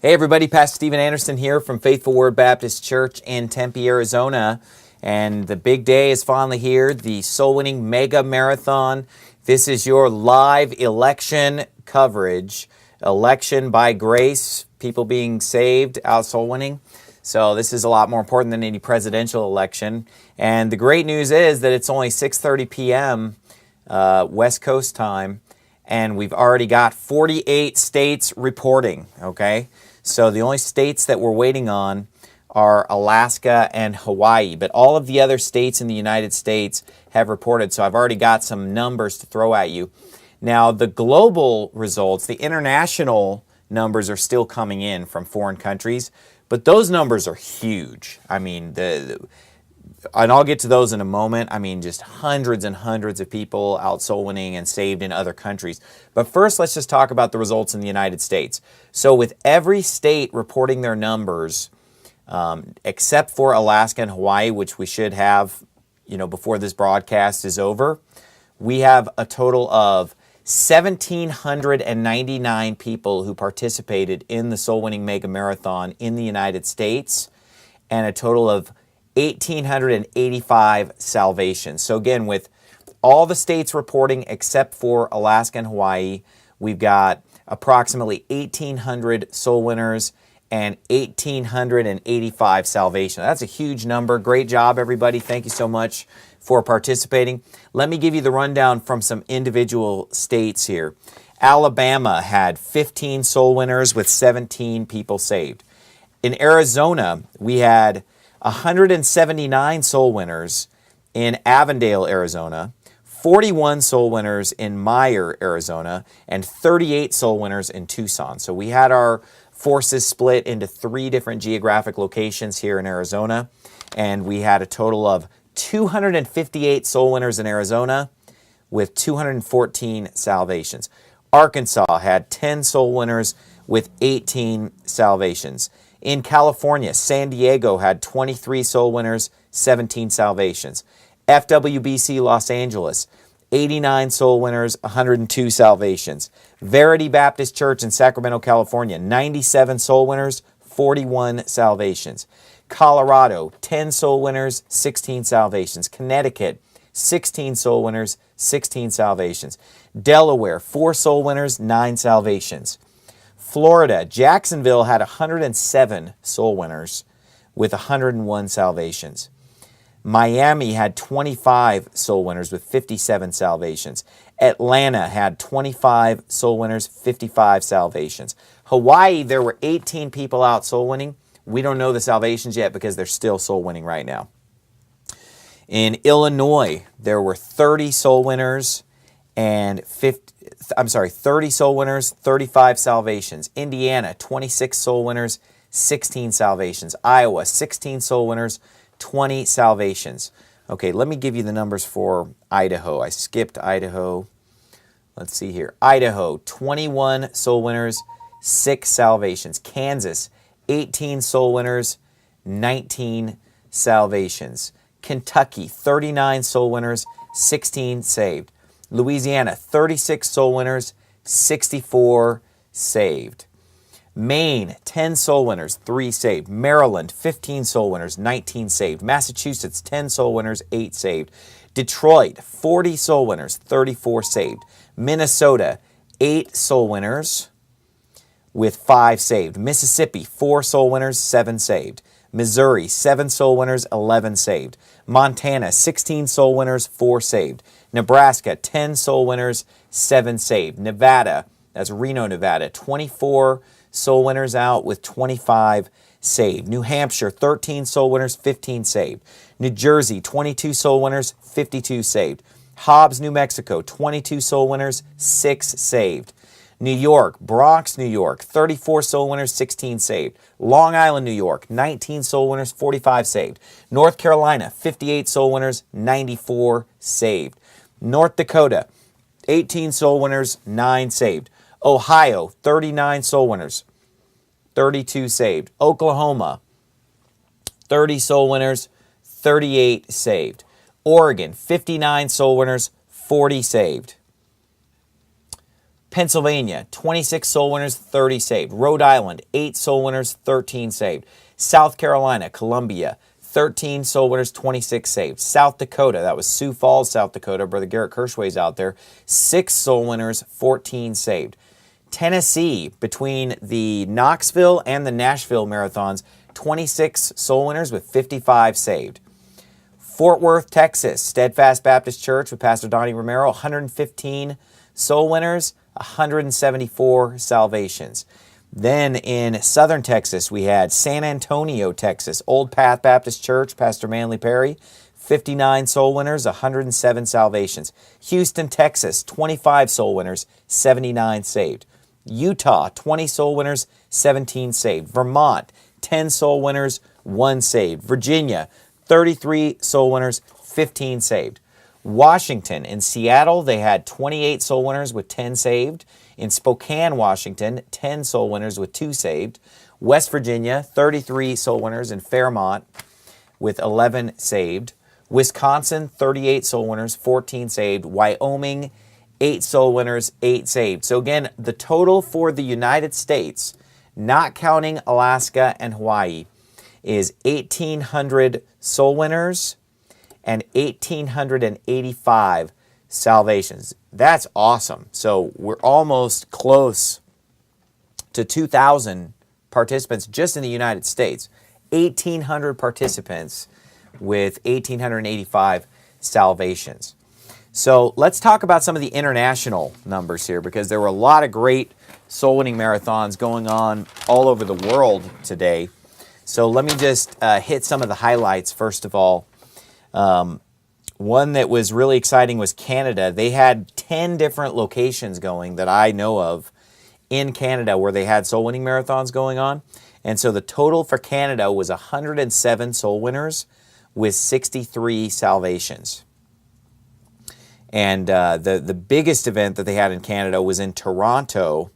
Hey everybody, Pastor Stephen Anderson here from Faithful Word Baptist Church in Tempe, Arizona. And the big day is finally here, the Soul Winning Mega Marathon. This is your live election coverage. Election by grace, people being saved, out soul winning. So this is a lot more important than any presidential election. And the great news is that it's only 6:30 p.m. West Coast time. And we've already got 48 states reporting, okay? So the only states that we're waiting on are Alaska and Hawaii. But all of the other states in the United States have reported. So I've already got some numbers to throw at you. Now, the global results, the international numbers are still coming in from foreign countries. But those numbers are huge. I mean, and I'll get to those in a moment. I mean, just hundreds and hundreds of people out soul winning and saved in other countries. But first, let's just talk about the results in the United States. So with every state reporting their numbers, except for Alaska and Hawaii, which we should have, before this broadcast is over, we have a total of 1,799 people who participated in the Soul Winning Mega Marathon in the United States, and a total of 1,885 salvations. So again, with all the states reporting except for Alaska and Hawaii, we've got approximately 1,800 soul winners and 1,885 salvations. That's a huge number. Great job, everybody. Thank you so much for participating. Let me give you the rundown from some individual states here. Alabama had 15 soul winners with 17 people saved. In Arizona, we had 179 soul winners in Avondale, Arizona, 41 soul winners in Meyer, Arizona, and 38 soul winners in Tucson. So we had our forces split into 3 different geographic locations here in Arizona, and we had a total of 258 soul winners in Arizona with 214 salvations. Arkansas had 10 soul winners with 18 salvations. In California, San Diego had 23 soul winners, 17 salvations. FWBC Los Angeles, 89 soul winners, 102 salvations. Verity Baptist Church in Sacramento, California, 97 soul winners, 41 salvations. Colorado, 10 soul winners, 16 salvations. Connecticut, 16 soul winners, 16 salvations. Delaware, 4 soul winners, 9 salvations. Florida, Jacksonville had 107 soul winners with 101 salvations. Miami had 25 soul winners with 57 salvations. Atlanta had 25 soul winners, 55 salvations. Hawaii, there were 18 people out soul winning. We don't know the salvations yet because they're still soul winning right now. In Illinois, there were 30 soul winners and 30 soul winners, 35 salvations. Indiana, 26 soul winners, 16 salvations. Iowa, 16 soul winners, 20 salvations. Okay, let me give you the numbers for Idaho. I skipped Idaho. Let's see here. Idaho, 21 soul winners, 6 salvations. Kansas, 18 soul winners, 19 salvations. Kentucky, 39 soul winners, 16 saved. Louisiana, 36 soul winners, 64 saved. Maine, 10 soul winners, 3 saved. Maryland, 15 soul winners, 19 saved. Massachusetts, 10 soul winners, 8 saved. Detroit, 40 soul winners, 34 saved. Minnesota, 8 soul winners with 5 saved. Mississippi, 4 soul winners, 7 saved. Missouri, 7 soul winners, 11 saved. Montana, 16 soul winners, 4 saved. Nebraska, 10 soul winners, 7 saved. Nevada, that's Reno, Nevada, 24 soul winners out with 25 saved. New Hampshire, 13 soul winners, 15 saved. New Jersey, 22 soul winners, 52 saved. Hobbs, New Mexico, 22 soul winners, 6 saved. New York, Bronx, New York, 34 soul winners, 16 saved. Long Island, New York, 19 soul winners, 45 saved. North Carolina, 58 soul winners, 94 saved. North Dakota, 18 soul winners, 9 saved. Ohio, 39 soul winners, 32 saved. Oklahoma, 30 soul winners, 38 saved. Oregon, 59 soul winners, 40 saved. Pennsylvania, 26 soul winners, 30 saved. Rhode Island, 8 soul winners, 13 saved. South Carolina, Columbia, 13 soul winners, 26 saved. South Dakota, that was Sioux Falls, South Dakota. Brother Garrett Kirschway's out there. 6 soul winners, 14 saved. Tennessee, between the Knoxville and the Nashville marathons, 26 soul winners with 55 saved. Fort Worth, Texas, Steadfast Baptist Church with Pastor Donnie Romero, 115 soul winners, 174 salvations. Then in southern Texas, we had San Antonio, Texas, Old Path Baptist Church, Pastor Manley Perry, 59 soul winners, 107 salvations. Houston, Texas, 25 soul winners, 79 saved. Utah, 20 soul winners, 17 saved. Vermont, 10 soul winners, 1 saved. Virginia, 33 soul winners, 15 saved. Washington, in Seattle, they had 28 soul winners with 10 saved. In Spokane, Washington, 10 soul winners with 2 saved. West Virginia, 33 soul winners. In Fairmont, with 11 saved. Wisconsin, 38 soul winners, 14 saved. Wyoming, 8 soul winners, 8 saved. So again, the total for the United States, not counting Alaska and Hawaii, is 1,800 soul winners and 1,885 salvations. That's awesome. So we're almost close to 2,000 participants just in the United States. 1,800 participants with 1,885 salvations. So let's talk about some of the international numbers here, because there were a lot of great soul winning marathons going on all over the world today. So let me just hit some of the highlights first of all. One that was really exciting was Canada. They had 10 different locations going that I know of in Canada where they had soul winning marathons going on. And so the total for Canada was 107 soul winners with 63 salvations. And the biggest event that they had in Canada was in Toronto.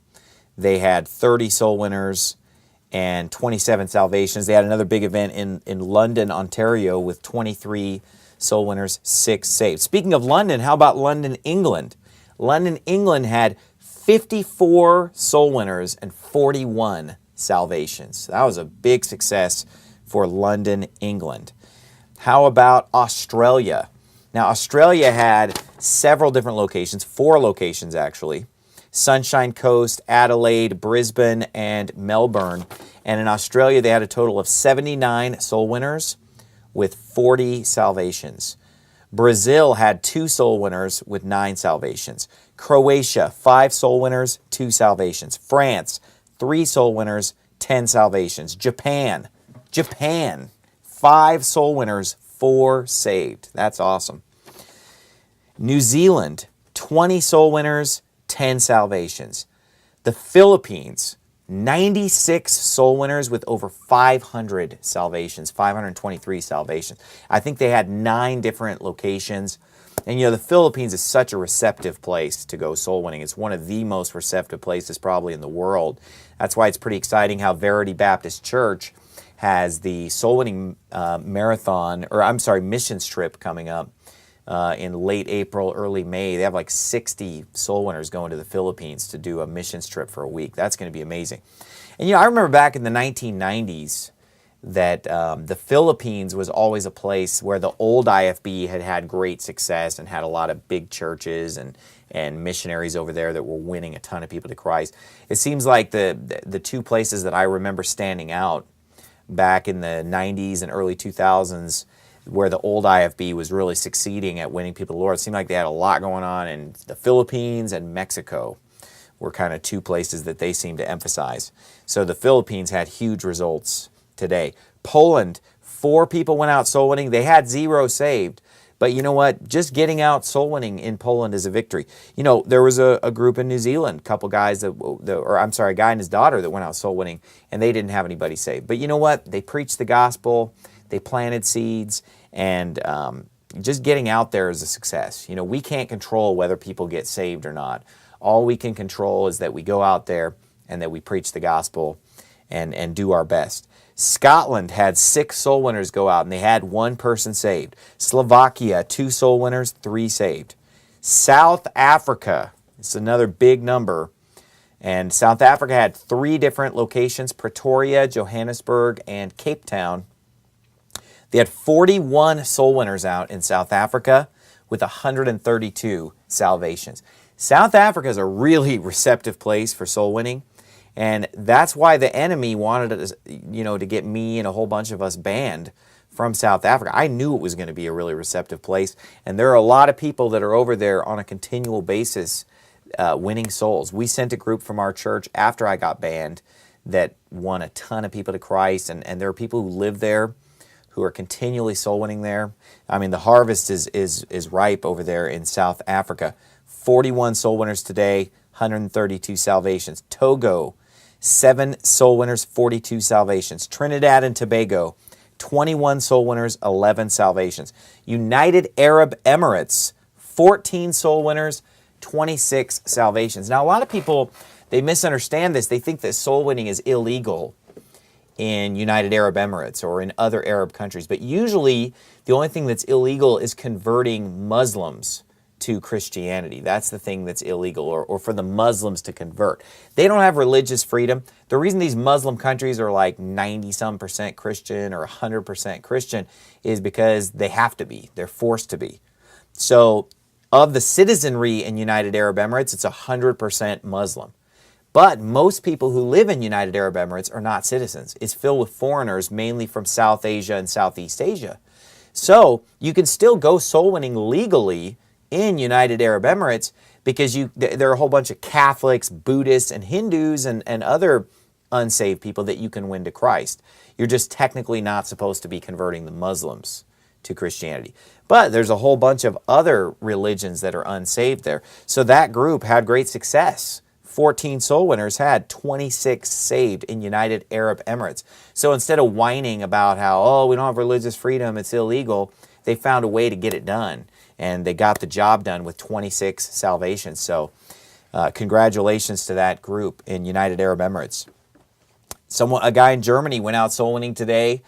They had 30 soul winners and 27 salvations. They had another big event in London, Ontario with 23 soul winners, 6 saved. Speaking of London, how about London, England? London, England had 54 soul winners and 41 salvations. That was a big success for London, England. How about Australia? Now, Australia had several different locations, 4 locations actually. Sunshine Coast, Adelaide, Brisbane, and Melbourne. And in Australia, they had a total of 79 soul winners with 40 salvations. Brazil had 2 soul winners with 9 salvations. Croatia, 5 soul winners, 2 salvations. France, 3 soul winners, 10 salvations. Japan, 5 soul winners, 4 saved. That's awesome. New Zealand, 20 soul winners, 10 salvations. The Philippines, 96 soul winners with over 500 salvations, 523 salvations. I think they had 9 different locations. And you know, the Philippines is such a receptive place to go soul winning. It's one of the most receptive places probably in the world. That's why it's pretty exciting how Verity Baptist Church has the soul winning missions trip coming up in late April, early May. They have like 60 soul winners going to the Philippines to do a missions trip for a week. That's going to be amazing. And you know, I remember back in the 1990s that the Philippines was always a place where the old IFB had had great success and had a lot of big churches and missionaries over there that were winning a ton of people to Christ. It seems like the 2 places that I remember standing out back in the 90s and early 2000s where the old IFB was really succeeding at winning people to the Lord. It seemed like they had a lot going on in the Philippines and Mexico were kind of 2 places that they seemed to emphasize. So the Philippines had huge results today. Poland, 4 people went out soul winning. They had 0 saved. But you know what? Just getting out soul winning in Poland is a victory. You know, there was a group in New Zealand, a couple guys a guy and his daughter that went out soul winning, and they didn't have anybody saved. But you know what? They preached the gospel. They planted seeds, and just getting out there is a success. You know, we can't control whether people get saved or not. All we can control is that we go out there and that we preach the gospel and do our best. Scotland had 6 soul winners go out, and they had 1 person saved. Slovakia, 2 soul winners, 3 saved. South Africa, It's another big number. And South Africa had 3 different locations: Pretoria, Johannesburg, and Cape Town. They had 41 soul winners out in South Africa with 132 salvations. South Africa is a really receptive place for soul winning, and that's why the enemy wanted us, to get me and a whole bunch of us banned from South Africa. I knew it was going to be a really receptive place, and there are a lot of people that are over there on a continual basis winning souls. We sent a group from our church after I got banned that won a ton of people to Christ, and there are people who live there who are continually soul winning there. I mean, the harvest is ripe over there in South Africa. 41 soul winners today, 132 salvations. Togo, 7 soul winners, 42 salvations. Trinidad and Tobago, 21 soul winners, 11 salvations. United Arab Emirates, 14 soul winners, 26 salvations. Now, a lot of people, they misunderstand this. They think that soul winning is illegal in United Arab Emirates or in other Arab countries. But usually, the only thing that's illegal is converting Muslims to Christianity. That's the thing that's illegal, or for the Muslims to convert. They don't have religious freedom. The reason these Muslim countries are like 90-some% Christian or 100% Christian is because they have to be. They're forced to be. So, of the citizenry in United Arab Emirates, it's 100% Muslim. But most people who live in United Arab Emirates are not citizens. It's filled with foreigners, mainly from South Asia and Southeast Asia. So you can still go soul winning legally in United Arab Emirates because there are a whole bunch of Catholics, Buddhists, and Hindus and other unsaved people that you can win to Christ. You're just technically not supposed to be converting the Muslims to Christianity. But there's a whole bunch of other religions that are unsaved there. So that group had great success. 14 soul winners had 26 saved in United Arab Emirates. So instead of whining about how, oh, we don't have religious freedom, it's illegal, they found a way to get it done. And they got the job done with 26 salvations. So congratulations to that group in United Arab Emirates. A guy in Germany went out soul winning today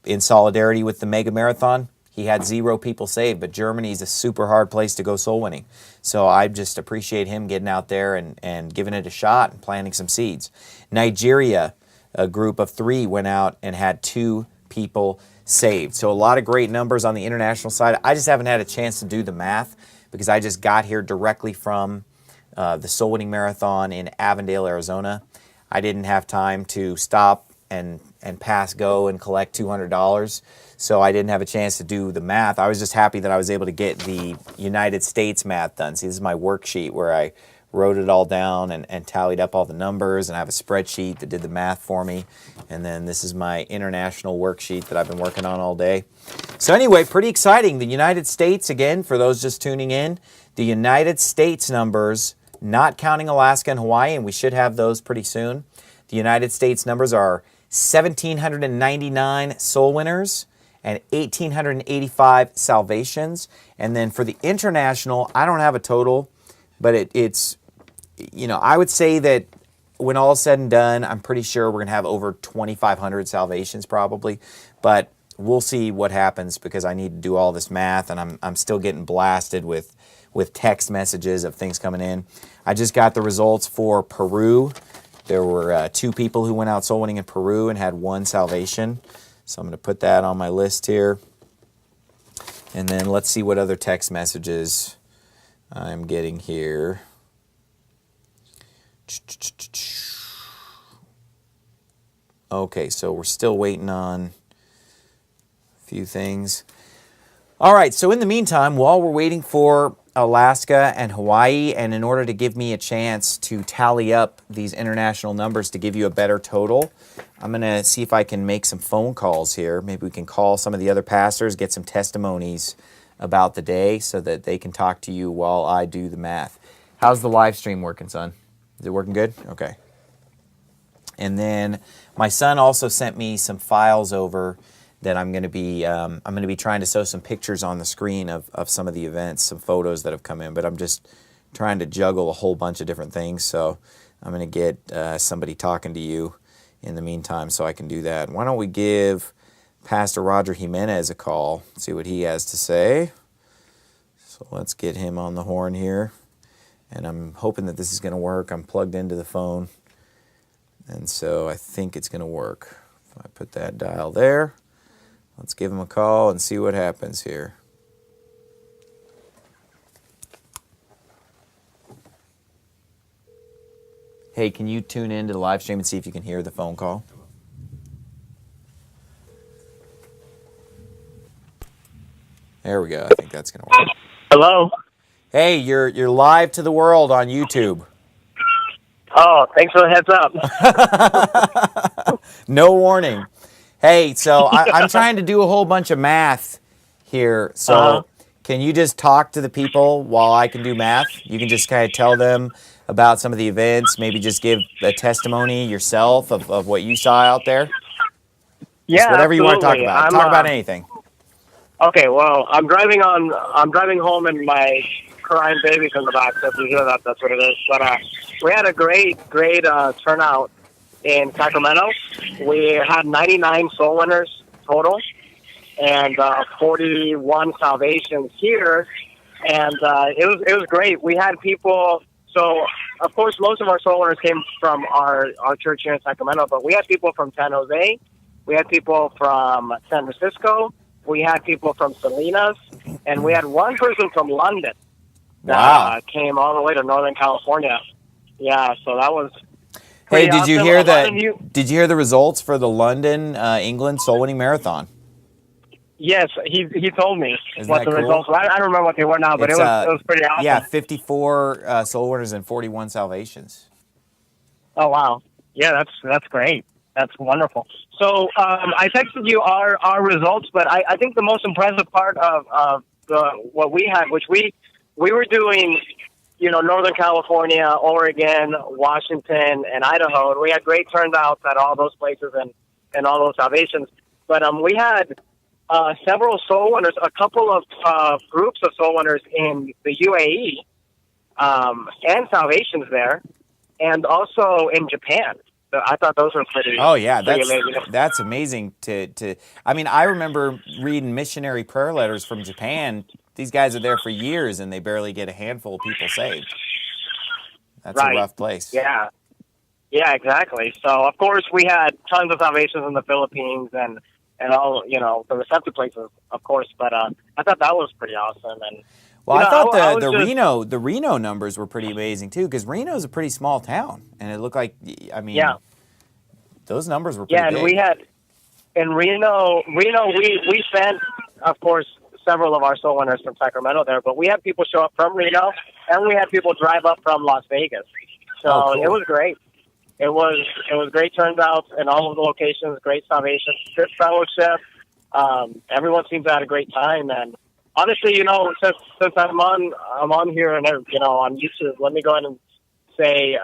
in solidarity with the mega marathon. He had 0 people saved, but Germany is a super hard place to go soul winning. So I just appreciate him getting out there and giving it a shot and planting some seeds. Nigeria, a group of 3 went out and had 2 people saved. So a lot of great numbers on the international side. I just haven't had a chance to do the math because I just got here directly from the soul winning marathon in Avondale, Arizona. I didn't have time to stop and pass go and collect $200. So I didn't have a chance to do the math. I was just happy that I was able to get the United States math done. See, this is my worksheet where I wrote it all down and tallied up all the numbers, and I have a spreadsheet that did the math for me. And then this is my international worksheet that I've been working on all day. So anyway, pretty exciting. The United States, again, for those just tuning in, the United States numbers, not counting Alaska and Hawaii, and we should have those pretty soon. The United States numbers are 1,799 soul winners and 1,885 salvations. And then for the international, I don't have a total, but it's, I would say that when all is said and done, I'm pretty sure we're going to have over 2,500 salvations probably. But we'll see what happens because I need to do all this math, and I'm still getting blasted with text messages of things coming in. I just got the results for Peru. There were 2 people who went out soul winning in Peru and had 1 salvation. So I'm going to put that on my list here. And then let's see what other text messages I'm getting here. Okay, so we're still waiting on a few things. All right, so in the meantime, while we're waiting for Alaska and Hawaii, and in order to give me a chance to tally up these international numbers to give you a better total, I'm going to see if I can make some phone calls here. Maybe we can call some of the other pastors, get some testimonies about the day so that they can talk to you while I do the math. How's the live stream working, son? Is it working good? Okay. And then my son also sent me some files over that I'm going to be trying to show some pictures on the screen of some of the events, some photos that have come in. But I'm just trying to juggle a whole bunch of different things. So I'm going to get somebody talking to you in the meantime so I can do that. Why don't we give Pastor Roger Jimenez a call, see what he has to say. So let's get him on the horn here. And I'm hoping that this is going to work. I'm plugged into the phone. And so I think it's going to work. If I put that dial there, let's give him a call and see what happens here. Hey, can you tune into the live stream and see if you can hear the phone call? There we go. I think that's going to work. Hello. Hey, you're live to the world on YouTube. Oh, thanks for the heads up. No warning. Hey, so I'm trying to do a whole bunch of math here. So can you just talk to the people while I can do math? You can just kind of tell them about some of the events, maybe just give a testimony yourself of what you saw out there. Yeah, just whatever absolutely. You want to talk about. Talk about anything. Okay, well, I'm driving home in my crying baby's in the back, so if you hear that, that's what it is. But we had a great turnout in Sacramento. We had 99 soul winners total and 41 salvations here, and it was great. We had people. So, of course, most of our soul winners came from our church here in Sacramento, but we had people from San Jose, we had people from San Francisco, we had people from Salinas, and we had one person from London that came all the way to Northern California. Yeah, so that was pretty awesome. You hear that? Did you hear the results for the London, England Soul Winning Marathon? Yes, he told me what the results were. I don't remember what they were now, but it was pretty awesome. Yeah, 54 soul winners and 41 salvations. Oh, wow. Yeah, that's great. That's wonderful. So I texted you our results, but I think the most impressive part of what we had, which we were doing, Northern California, Oregon, Washington, and Idaho, and we had great turnouts at all those places and all those salvations. But we had several soul winners, a couple of groups of soul winners in the UAE, and salvations there, and also in Japan. So I thought those were pretty. Oh yeah, pretty amazing. That's amazing. I mean, I remember reading missionary prayer letters from Japan. These guys are there for years, and they barely get a handful of people saved. That's a rough place. Yeah, exactly. So of course we had tons of salvations in the Philippines and all the receptive places, of course. But I thought that was pretty awesome. And I thought the Reno numbers were pretty amazing too, because Reno's a pretty small town, and it looked like those numbers were pretty big. And we had in Reno we sent, of course, several of our soul winners from Sacramento there, but we had people show up from Reno, and we had people drive up from Las Vegas. So Cool. It was great. It was great turnouts in all of the locations, great salvation, good fellowship. Everyone seemed to have a great time, and honestly, since I'm on here and on YouTube, let me go ahead and say,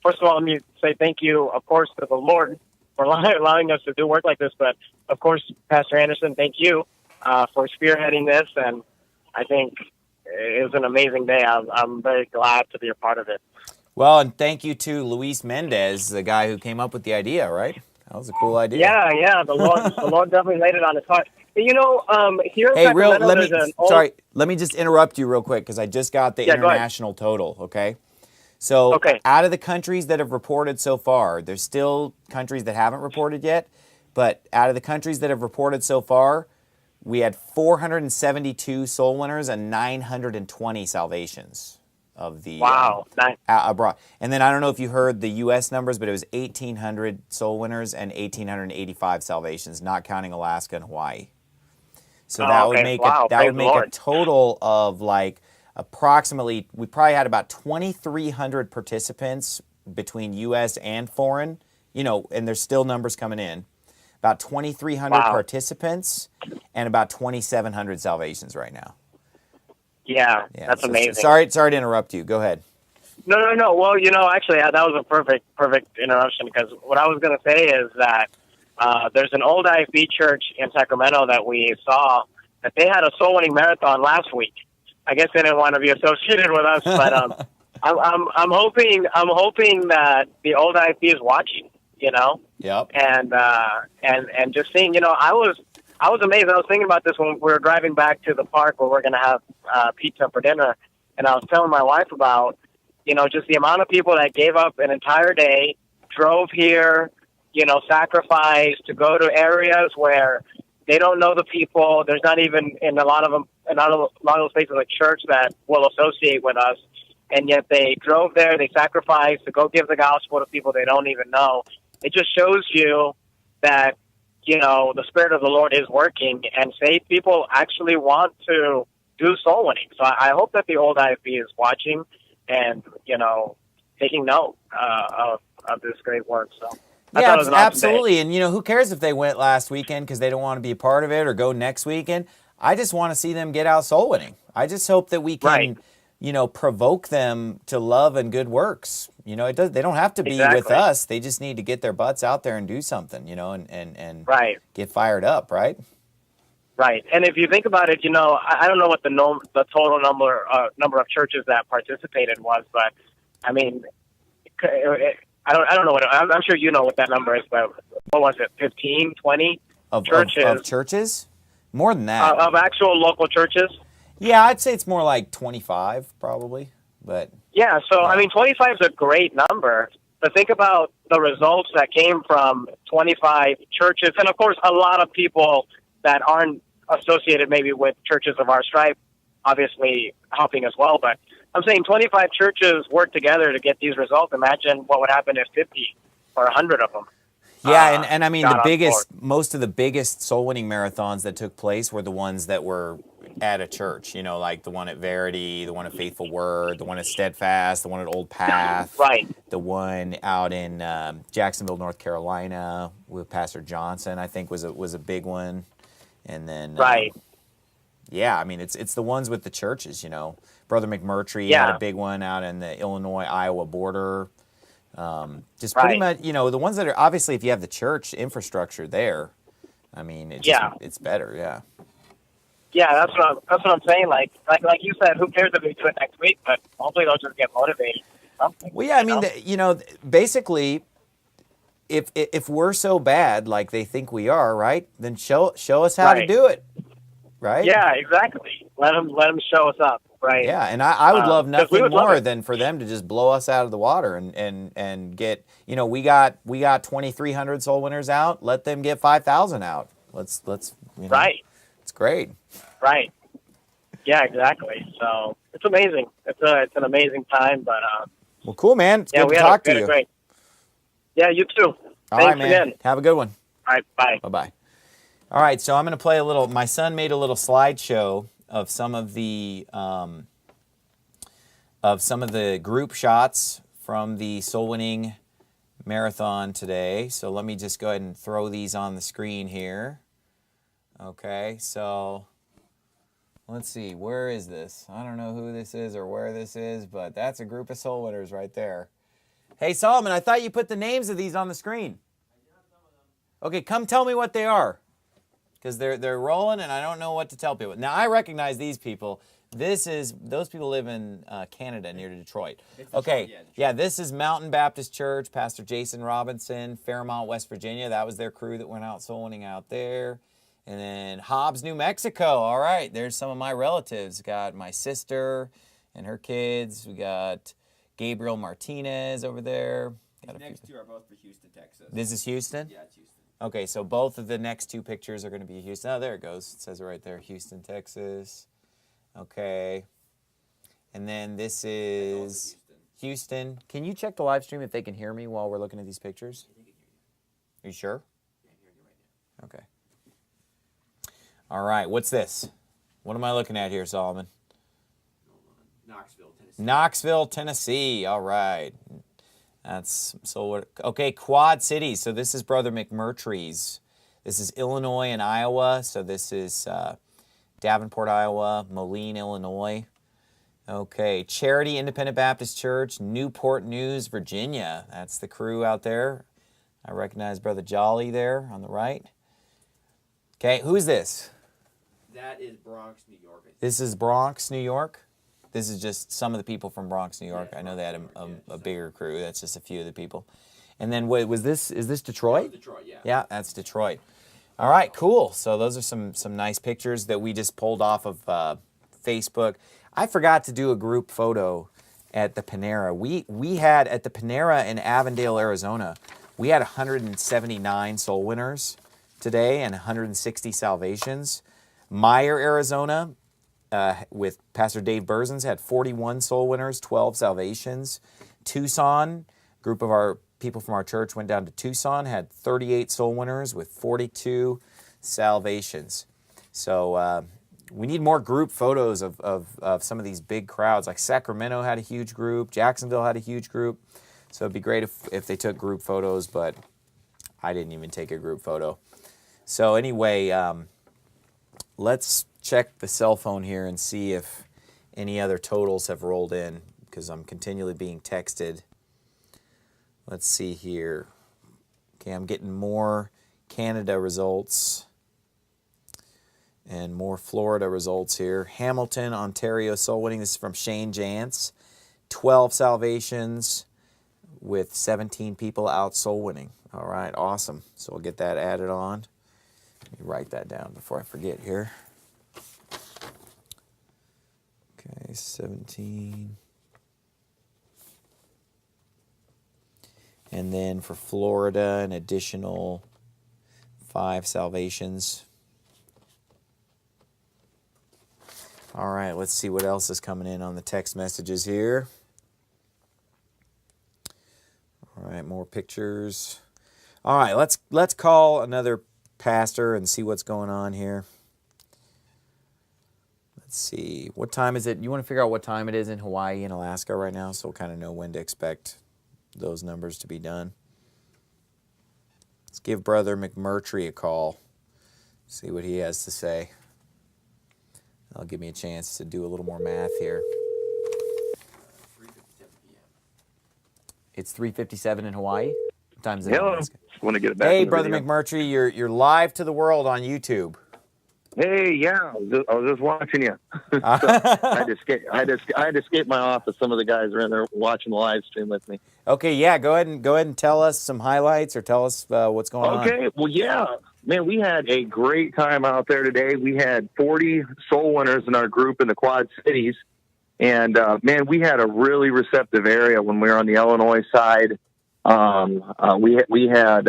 first of all, let me say thank you, of course, to the Lord for allowing us to do work like this. But of course, Pastor Anderson, thank you for spearheading this, and I think it was an amazing day. I'm very glad to be a part of it. Well, and thank you to Luis Mendez, the guy who came up with the idea, right? That was a cool idea. Yeah. The Lord definitely laid it on his heart. Here in Sacramento, let me just interrupt you real quick, because I just got the international total, okay? So out of the countries that have reported so far, there's still countries that haven't reported yet, but out of the countries that have reported so far, we had 472 soul winners and 920 salvations of the abroad. And then I don't know if you heard the U.S. numbers, but it was 1,800 soul winners and 1,885 salvations, not counting Alaska and Hawaii. So that would make a total of like approximately, we probably had about 2,300 participants between U.S. and foreign, and there's still numbers coming in. About 2,300 participants and about 2,700 salvations right now. Yeah, that's amazing. Sorry to interrupt you. Go ahead. No. Well, actually, that was a perfect interruption, because what I was going to say is that there's an old IFB church in Sacramento that we saw that they had a soul winning marathon last week. I guess they didn't want to be associated with us, but I'm hoping that the old IFB is watching. Yep. And just seeing, I was amazed. I was thinking about this when we were driving back to the park where we're going to have pizza for dinner. And I was telling my wife about, just the amount of people that gave up an entire day, drove here, sacrificed to go to areas where they don't know the people. There's not even in a lot of those places a church that will associate with us. And yet they drove there, they sacrificed to go give the gospel to people they don't even know. It just shows you that, the Spirit of the Lord is working, and saved people actually want to do soul winning. So I hope that the old IFB is watching and, taking note of this great work. So yeah, absolutely. And, who cares if they went last weekend because they don't want to be a part of it, or go next weekend? I just want to see them get out soul winning. I just hope that we can, provoke them to love and good works. They don't have to be with us. They just need to get their butts out there and do something, and get fired up, right? Right. And if you think about it, I don't know what the total number of churches that participated was, but I mean, I don't know I'm sure you know what that number is, but what was it? 15, 20 churches? Of churches? More than that. Of actual local churches? Yeah, I'd say it's more like 25 probably, but... Yeah, so, I mean, 25 is a great number, but think about the results that came from 25 churches, and of course, a lot of people that aren't associated maybe with churches of our stripe, obviously helping as well, but I'm saying 25 churches work together to get these results. Imagine what would happen if 50 or 100 of them. Yeah, and I mean, most of the biggest soul winning marathons that took place were the ones that were at a church, like the one at Verity, the one at Faithful Word, the one at Steadfast, the one at Old Path, the one out in Jacksonville, North Carolina with Pastor Johnson, I think was a big one. And then, yeah, I mean, it's the ones with the churches, Brother McMurtry had a big one out in the Illinois-Iowa border. Just pretty much, the ones that are, obviously, if you have the church infrastructure there, I mean, it's better, yeah. Yeah, that's what I'm saying. Like you said, who cares if we do it next week? But hopefully they'll just get motivated. Well, yeah, I mean, basically, if we're so bad like they think we are, right? Then show us how to do it, right? Yeah, exactly. Let them show us up, right? Yeah, and I would love nothing more than for them to just blow us out of the water and get, we got 2,300 soul winners out. Let them get 5,000 out. Let's right. It's great. Right. Yeah, exactly. So it's amazing. It's an amazing time. But well, cool, man. It's good to talk to you. Great. Yeah, you too. All right, man. Again. Have a good one. All right, bye. Bye-bye. All right, so I'm going to play my son made a little slideshow of some of the group shots from the Soul Winning Marathon today. So let me just go ahead and throw these on the screen here. Okay, so let's see, where is this? I don't know who this is or where this is, but that's a group of soul winners right there. Hey, Solomon, I thought you put the names of these on the screen. Okay, come tell me what they are, because they're rolling and I don't know what to tell people. Now, I recognize these people. Those people live in Canada near Detroit. Okay, yeah, this is Mountain Baptist Church, Pastor Jason Robinson, Fairmont, West Virginia. That was their crew that went out soul winning out there. And then Hobbs, New Mexico. All right, there's some of my relatives. Got my sister and her kids. We got Gabriel Martinez over there. The next two are both for Houston, Texas. This is Houston? Yeah, it's Houston. Okay, so both of the next two pictures are going to be Houston. Oh, there it goes. It says it right there, Houston, Texas. Okay. And then this is Houston. Can you check the live stream if they can hear me while we're looking at these pictures? They can hear you. Are you sure? Yeah, I'm hearing you right now. Okay. All right, what's this? What am I looking at here, Solomon? Knoxville, Tennessee. Knoxville, Tennessee. All right. That's okay, Quad Cities. So this is Brother McMurtry's. This is Illinois and Iowa. So this is Davenport, Iowa, Moline, Illinois. Okay, Charity Independent Baptist Church, Newport News, Virginia. That's the crew out there. I recognize Brother Jolly there on the right. Okay, who's this? That is Bronx, New York. This is Bronx, New York? This is just some of the people from Bronx, New York. I know they had a bigger crew. That's just a few of the people. And then what was this? Is this Detroit? Detroit, yeah. Yeah, that's Detroit. All right, cool. So those are some nice pictures that we just pulled off of Facebook. I forgot to do a group photo at the Panera. We had at the Panera in Avondale, Arizona, we had 179 soul winners today and 160 salvations. Meyer, Arizona, with Pastor Dave Berzins, had 41 soul winners, 12 salvations. Tucson, group of our people from our church went down to Tucson, had 38 soul winners with 42 salvations. So we need more group photos of some of these big crowds. Like Sacramento had a huge group. Jacksonville had a huge group. So it'd be great if they took group photos, but I didn't even take a group photo. So anyway, let's check the cell phone here and see if any other totals have rolled in, because I'm continually being texted. Let's see here. Okay, I'm getting more Canada results and more Florida results here. Hamilton, Ontario, soul winning. This is from Shane Jantz. 12 salvations with 17 people out soul winning. All right, awesome. So we'll get that added on. Let me write that down before I forget here. Okay, 17. And then for Florida, an additional 5 salvations. All right, let's see what else is coming in on the text messages here. All right, more pictures. All right, let's call another pastor and see what's going on here. Let's see. What time is it? You want to figure out what time it is in Hawaii and Alaska right now, so we'll kind of know when to expect those numbers to be done. Let's give Brother McMurtry a call. See what he has to say. That'll give me a chance to do a little more math here. 3:57 p.m. It's 3:57 in Hawaii. What time is it in Hello. Alaska? Want to get it back. Hey, in the Brother video. McMurtry, you're live to the world on YouTube. Hey, yeah, I was just watching you. So I had to escape my office. Some of the guys are in there watching the live stream with me. Okay, yeah, go ahead and tell us some highlights, or tell us what's going on. Okay, well, yeah, man, we had a great time out there today. We had 40 soul winners in our group in the Quad Cities, and man, we had a really receptive area when we were on the Illinois side. We had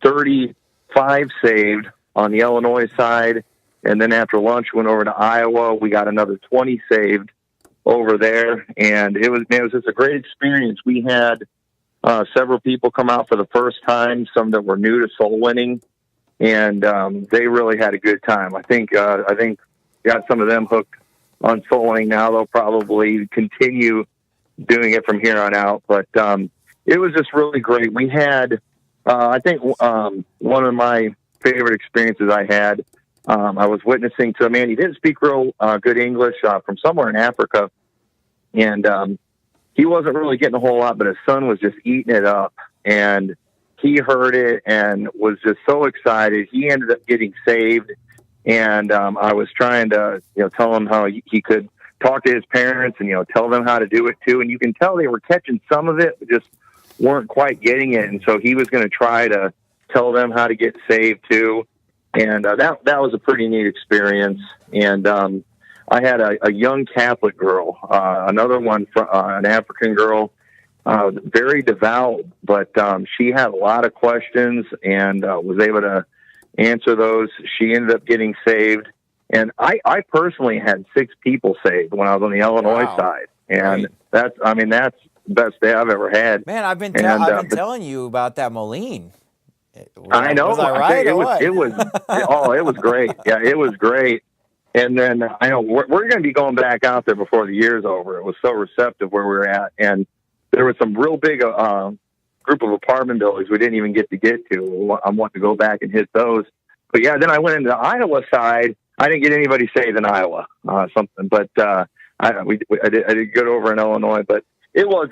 35 saved on the Illinois side, and then after lunch went over to Iowa. We got another 20 saved over there, and it was just a great experience. We had several people come out for the first time, some that were new to soul winning, and they really had a good time. I think got some of them hooked on soul winning. Now they'll probably continue doing it from here on out, but it was just really great. We had I think one of my favorite experiences I had. I was witnessing to a man. He didn't speak real good English, from somewhere in Africa, and he wasn't really getting a whole lot, but his son was just eating it up, and he heard it and was just so excited. He ended up getting saved, and I was trying to tell him how he could talk to his parents and tell them how to do it too. And you can tell they were catching some of it, but just weren't quite getting it. And so he was going to try to tell them how to get saved too. And that was a pretty neat experience. And I had a young Catholic girl, another one, an African girl, very devout, but she had a lot of questions and was able to answer those. She ended up getting saved. And I personally had 6 people saved when I was on the Illinois side. And that's the best day I've ever had. Man, I've been telling you about that Moline. I know. Was I right? It was great. Yeah, it was great. And then I know we're going to be going back out there before the year's over. It was so receptive where we were at, and there was some real big group of apartment buildings we didn't even get to. I'm wanting to go back and hit those. But yeah, then I went into the Iowa side. I didn't get anybody saved in Iowa, but I did good over in Illinois. But it was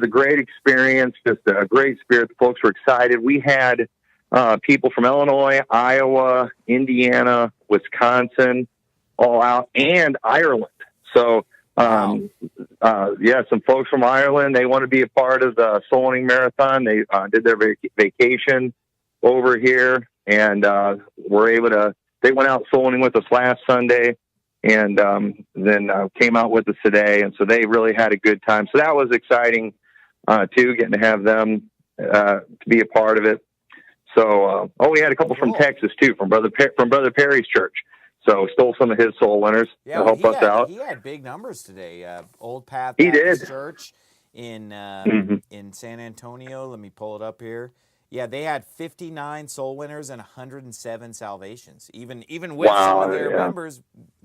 a great experience. Just a great spirit. The folks were excited. We had people from Illinois, Iowa, Indiana, Wisconsin, all out, and Ireland. So, some folks from Ireland, they want to be a part of the Soul Winning Marathon. They did their vacation over here, and were able to. They went out soul winning with us last Sunday, and then came out with us today. And so they really had a good time. So that was exciting too, getting to have them to be a part of it. So, we had a couple from Texas too, from Brother Perry's church. So stole some of his soul winners to help us out. He had big numbers today. Old Path He Baptist did. Church in San Antonio. Let me pull it up here. Yeah, they had 59 soul winners and 107 salvations. Even with some of their members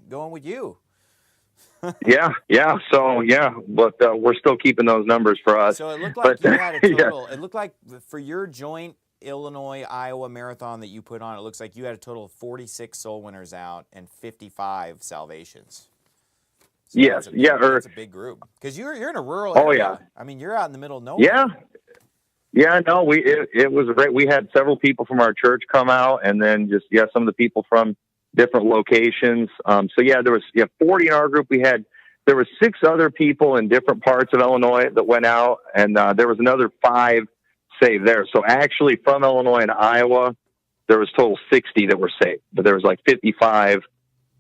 going with you. yeah. So but we're still keeping those numbers for us. So it looked like you had a total. It looked like for your joint Illinois-Iowa marathon that you put on, it looks like you had a total of 46 soul winners out and 55 salvations. So yes, that's a big group because you're in a rural area. Oh yeah, I mean you're out in the middle of nowhere. Yeah. No, it was great. We had several people from our church come out, and then just some of the people from different locations. So there was 40 in our group. There were 6 other people in different parts of Illinois that went out, and there was another 5 saved there. So actually from Illinois and Iowa, there was total 60 that were saved, but there was like 55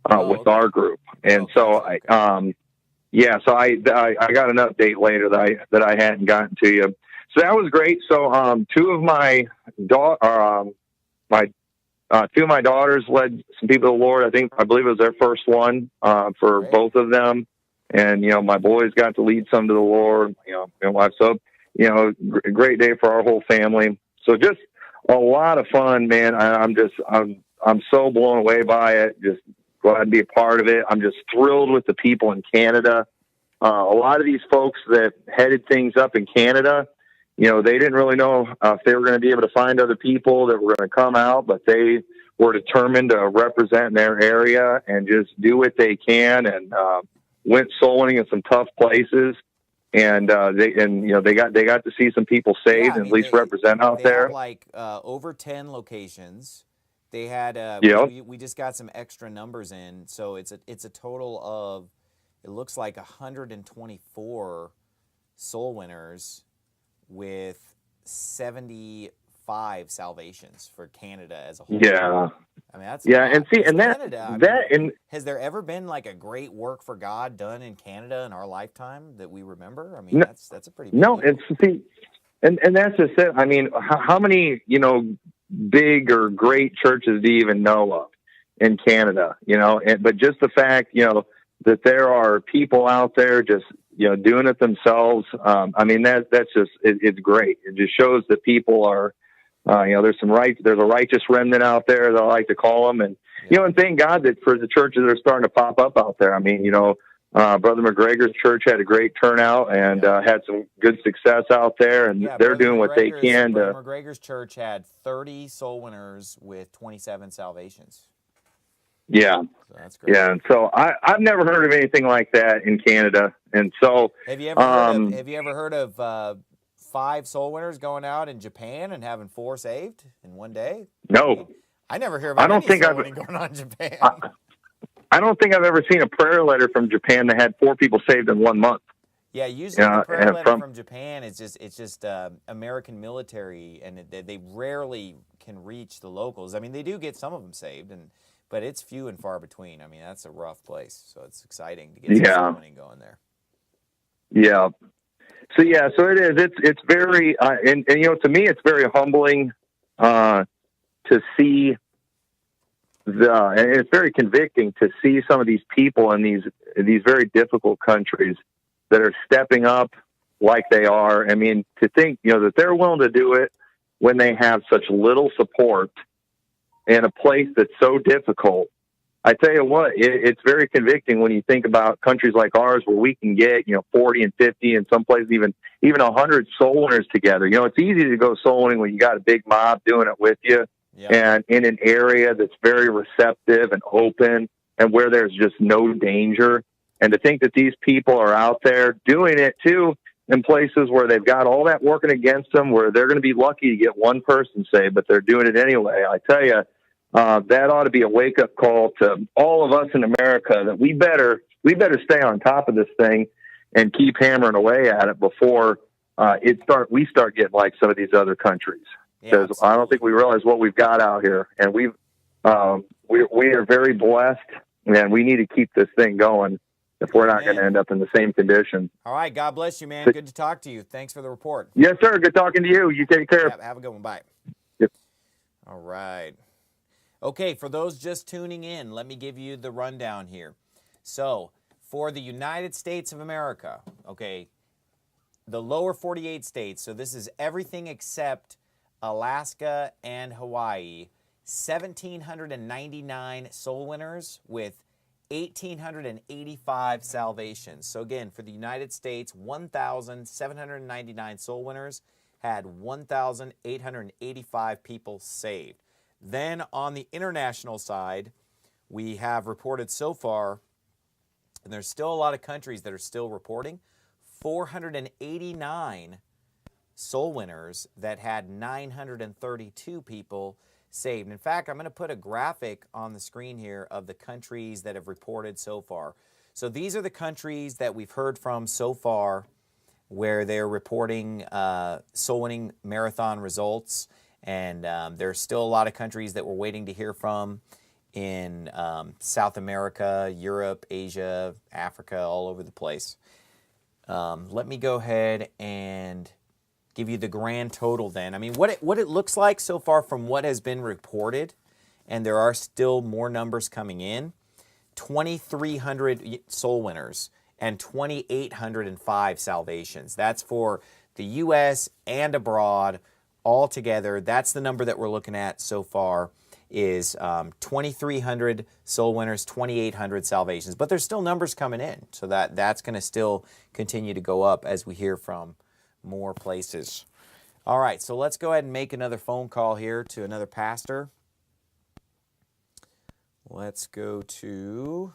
with our group. And so I got an update later that I hadn't gotten to you. So that was great. So 2 of my daughters led some people to the Lord. I believe it was their first one for both of them. And, my boys got to lead some to the Lord, my wife. So, a great day for our whole family. So just a lot of fun, man. I'm so blown away by it. Just glad to be a part of it. I'm just thrilled with the people in Canada. A lot of these folks that headed things up in Canada, they didn't really know if they were going to be able to find other people that were going to come out, but they were determined to represent their area and just do what they can, and went soul winning in some tough places. And they got to see some people saved and at least represent out there. Had over 10 locations. They had we just got some extra numbers in, so it's a total of, it looks like 124 soul winners with 75 salvations for Canada as a whole. Yeah. I mean, that's Canada. Has there ever been like a great work for God done in Canada in our lifetime that we remember? I mean, that's a pretty big deal. And that's just it. I mean, how many big or great churches do you even know of in Canada? But just the fact that there are people out there just doing it themselves. I mean, that's just it's great. It just shows that people are. There's a righteous remnant out there that I like to call them. And, and thank God that for the churches that are starting to pop up out there. I mean, Brother McGregor's church had a great turnout and had some good success out there, and they're doing what they can. Brother McGregor's church had 30 soul winners with 27 salvations. Yeah. So that's great. Yeah. And so I've never heard of anything like that in Canada. And so, have you ever heard of 5 soul winners going out in Japan and having 4 saved in one day? No. I never hear about any soul winning going on in Japan. I don't think I've ever seen a prayer letter from Japan that had 4 people saved in 1 month. Yeah, usually the prayer letter from Japan is just American military, and they rarely can reach the locals. I mean, they do get some of them saved, but it's few and far between. I mean, that's a rough place, so it's exciting to get some soul winning going there. Yeah. So it is. It's very, and to me, it's very humbling to see and it's very convicting to see some of these people in these very difficult countries that are stepping up like they are. I mean, to think, that they're willing to do it when they have such little support in a place that's so difficult. I tell you what, it's very convicting when you think about countries like ours where we can get, 40 and 50 and some places even 100 soul winners together. It's easy to go soul winning when you got a big mob doing it with you and in an area that's very receptive and open and where there's just no danger. And to think that these people are out there doing it too in places where they've got all that working against them, where they're going to be lucky to get one person saved, but they're doing it anyway. I tell you, that ought to be a wake-up call to all of us in America that we better stay on top of this thing and keep hammering away at it before we start getting like some of these other countries. Because I don't think we realize what we've got out here, and we are very blessed man, we need to keep this thing going if we're not going to end up in the same condition. All right. God bless you, man. Good to talk to you. Thanks for the report. Yes, sir. Good talking to you. You take care. Yeah, have a good one. Bye. Yep. All right. Okay, for those just tuning in, let me give you the rundown here. So, for the United States of America, okay, the lower 48 states, so this is everything except Alaska and Hawaii, 1,799 soul winners with 1,885 salvations. So again, for the United States, 1,799 soul winners had 1,885 people saved. Then on the international side, we have reported so far, and there's still a lot of countries that are still reporting, 489 soul winners that had 932 people saved. In fact, I'm going to put a graphic on the screen here of the countries that have reported so far. So these are the countries that we've heard from so far where they're reporting soul winning marathon results. And there's still a lot of countries that we're waiting to hear from in South America, Europe, Asia, Africa, all over the place. Let me go ahead and give you the grand total then. I mean, what it looks like so far from what has been reported, and there are still more numbers coming in, 2,300 soul winners and 2,805 salvations. That's for the U.S. and abroad all together. That's the number that we're looking at so far, is 2,300 soul winners, 2,800 salvations. But there's still numbers coming in, so that's going to still continue to go up as we hear from more places. All right, so let's go ahead and make another phone call here to another pastor. Let's go to...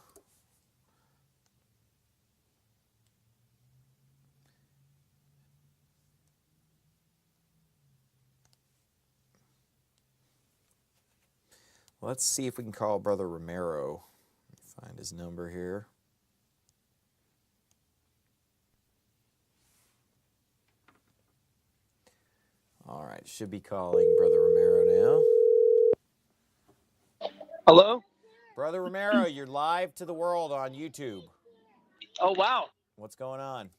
Let's see if we can call Brother Romero. Find his number here. All right, should be calling Brother Romero now. Hello? Brother Romero, you're live to the world on YouTube. Oh, wow. What's going on?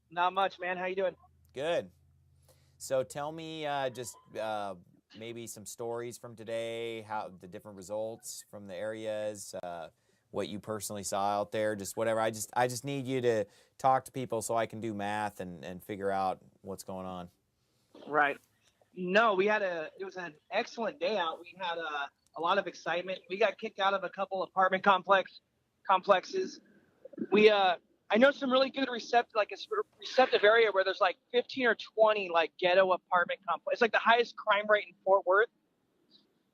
Not much, man. How you doing? Good. So tell me maybe some stories from today, how the different results from the areas, what you personally saw out there, just whatever. I just need you to talk to people so I can do math and figure out what's going on. Right. No, it was an excellent day out. We had a lot of excitement. We got kicked out of a couple apartment complexes. I know some really good receptive area where there's like 15 or 20 like ghetto apartment complexes. It's like the highest crime rate in Fort Worth.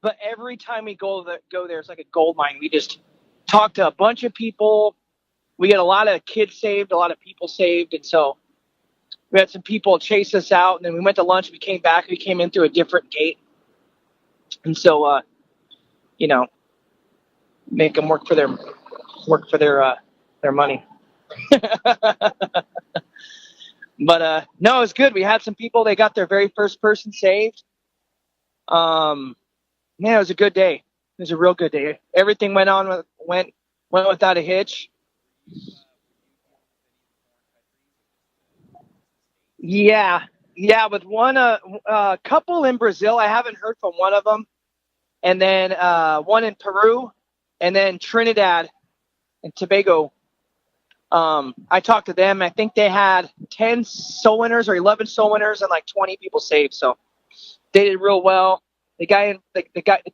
But every time we go there, it's like a gold mine. We just talk to a bunch of people. We get a lot of kids saved, a lot of people saved. And so we had some people chase us out, and then we went to lunch. We came back. We came in through a different gate. And so, make them work for their money. But no, it was good. We had some people. They got their very first person saved. Man, it was a good day. It was a real good day. Everything went without a hitch. Yeah, with one couple in Brazil. I haven't heard from one of them, and then one in Peru, and then Trinidad and Tobago. I talked to them. I think they had 10 soul winners or 11 soul winners and like 20 people saved. So they did real well. The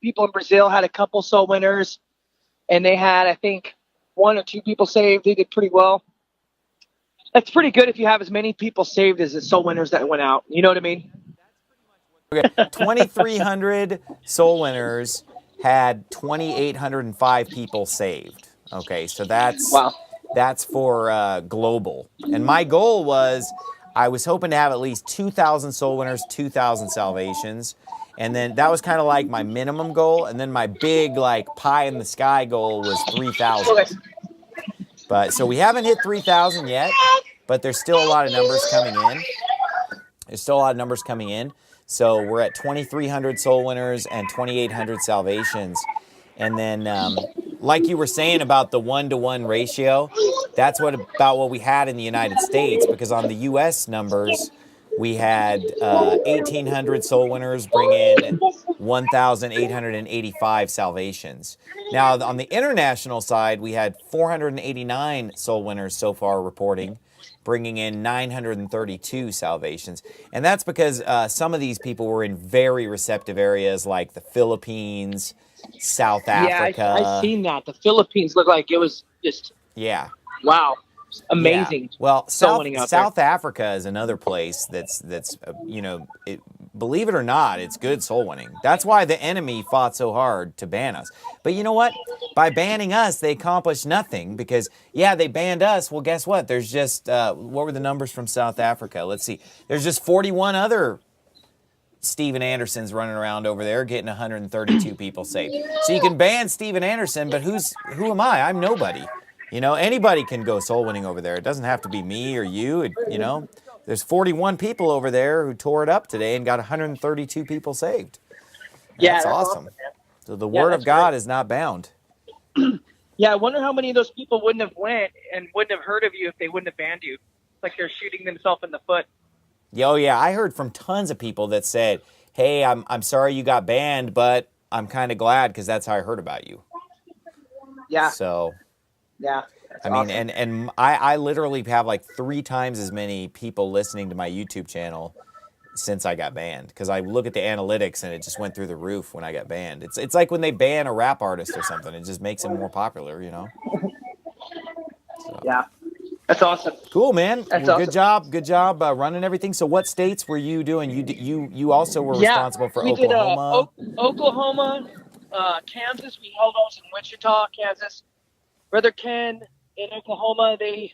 people in Brazil had a couple soul winners, and they had, I think, 1 or 2 people saved. They did pretty well. That's pretty good if you have as many people saved as the soul winners that went out. You know what I mean? Okay, 2,300 soul winners had 2,805 people saved. Okay, so that's wow. That's for global. And my goal was, I was hoping to have at least 2,000 soul winners, 2,000 salvations. And then that was kind of like my minimum goal. And then my big like pie in the sky goal was 3,000. Okay. But so we haven't hit 3,000 yet, but there's still a lot of numbers coming in. So we're at 2,300 soul winners and 2,800 salvations. And then like you were saying about the 1-to-1 ratio, that's about what we had in the United States, because on the U.S. numbers, we had 1,800 soul winners bring in 1,885 salvations. Now, on the international side, we had 489 soul winners so far reporting, bringing in 932 salvations. And that's because some of these people were in very receptive areas like the Philippines, South Africa. I seen that. The Philippines looked like it was just wow, amazing. Yeah. Well, South Africa is another place that's believe it or not, it's good soul winning. That's why the enemy fought so hard to ban us. But you know what? By banning us, they accomplished nothing, because they banned us. Well, guess what? There's just what were the numbers from South Africa? Let's see. There's just 41 other Steven Andersons running around over there getting 132 people saved. So you can ban Steven Anderson, but who am I? I'm nobody. Anybody can go soul winning over there. It doesn't have to be me or you. There's 41 people over there who tore it up today and got 132 people saved. That's awesome. So the word of God is not bound. Yeah, I wonder how many of those people wouldn't have went and wouldn't have heard of you if they wouldn't have banned you. It's like they're shooting themselves in the foot. Oh yeah, I heard from tons of people that said, "Hey, I'm sorry you got banned, but I'm kind of glad because that's how I heard about you." Yeah. So. Yeah. I mean, awesome. and I literally have like 3 times as many people listening to my YouTube channel since I got banned, because I look at the analytics and it just went through the roof when I got banned. It's like when they ban a rap artist or something, it just makes them more popular, So. Yeah, that's awesome. Cool, man. That's awesome. Good job running everything. So, what states were you doing? You also were responsible for Oklahoma. We did Oklahoma, Kansas. We held those in Wichita, Kansas. Brother Ken in Oklahoma, they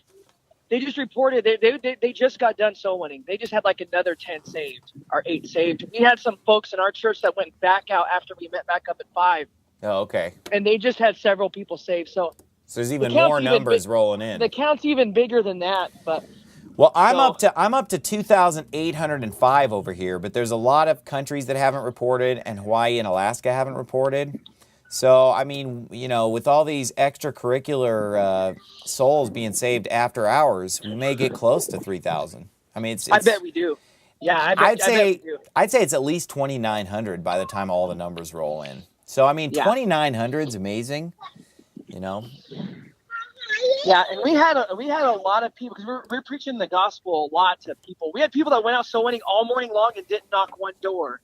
just reported they just got done soul winning. They just had like another 10 saved or 8 saved. We had some folks in our church that went back out after we met back up at 5. Oh, okay. And they just had several people saved. So there's even more numbers rolling in. The count's even bigger than that, but well, I'm up to 2,805 over here, but there's a lot of countries that haven't reported, and Hawaii and Alaska haven't reported. So, I mean, with all these extracurricular souls being saved after hours, we may get close to 3,000. I mean, I bet we do. Yeah, I'd say we do. I'd say it's at least 2,900 by the time all the numbers roll in. So, I mean, 2,900 is amazing. Yeah, and we had a lot of people, because we're preaching the gospel a lot to people. We had people that went out soul winning all morning long and didn't knock one door,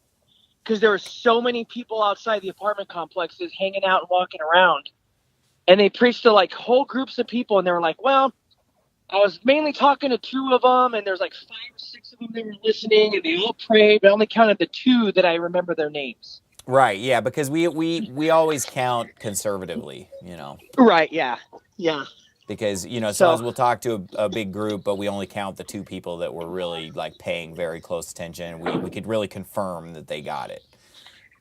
because there were so many people outside the apartment complexes hanging out and walking around. And they preached to like whole groups of people, and they were like, well, I was mainly talking to 2 of them, and there's like 5 or 6 of them that were listening, and they all prayed, but I only counted the 2 that I remember their names. Right, yeah, because we always count conservatively, Right, yeah. Because, sometimes we'll talk to a big group, but we only count the 2 people that were really, like, paying very close attention. We could really confirm that they got it.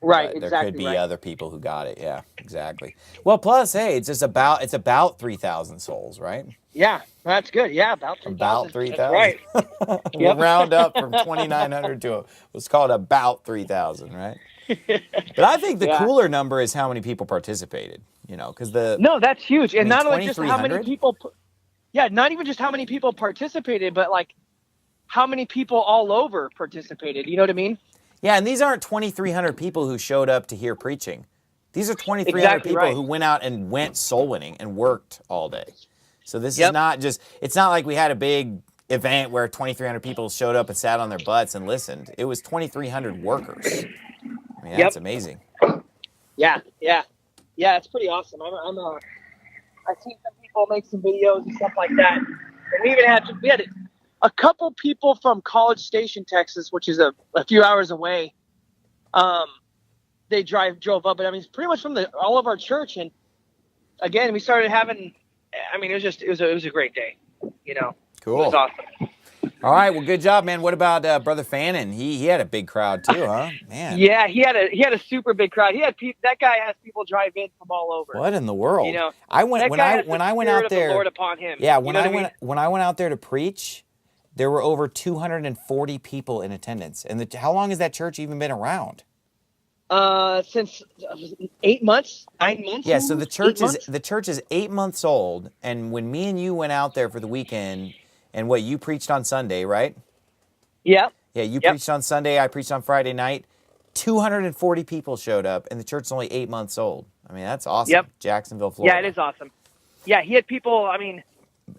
Right, but exactly. There could be other people who got it, yeah, exactly. Well, plus, hey, it's about 3,000 souls, right? Yeah, that's good. Yeah, about 3,000. About 3,000. Right. We'll round up from 2,900 to let's call it about 3,000, right? But I think the cooler number is how many people participated. Because no, that's huge, and not only just how many people. Not even just how many people participated, but like how many people all over participated. You know what I mean? Yeah, and these aren't 2,300 people who showed up to hear preaching. These are 2,300 people who went out and went soul winning and worked all day. So this is not just. It's not like we had a big event where 2,300 people showed up and sat on their butts and listened. It was 2,300 workers. I mean, that's amazing. Yeah, it's pretty awesome. I've seen some people make some videos and stuff like that, and we had a couple people from College Station, Texas, which is a few hours away. They drove up, but I mean, it's pretty much from all of our church, and again, we started having. I mean, it was a great day. Cool. It was awesome. All right, well, good job, man. What about Brother Fannin? He had a big crowd too, huh? Man. Yeah, he had a super big crowd. That guy has people drive in from all over. What in the world? When I went out there. The Lord upon him. Yeah, when I went out there to preach, there were over 240 people in attendance. And how long has that church even been around? Since 8 months, 9 months. Yeah, so the church 8 months? is 8 months old, and when me and you went out there for the weekend, and what you preached on Sunday, right? Yep. Yeah, you Yep. preached on Sunday, I preached on Friday night. 240 people showed up, and the church is only 8 months old. I mean, that's awesome. Yep. Jacksonville, Florida. Yeah, it is awesome. Yeah, he had people. I mean,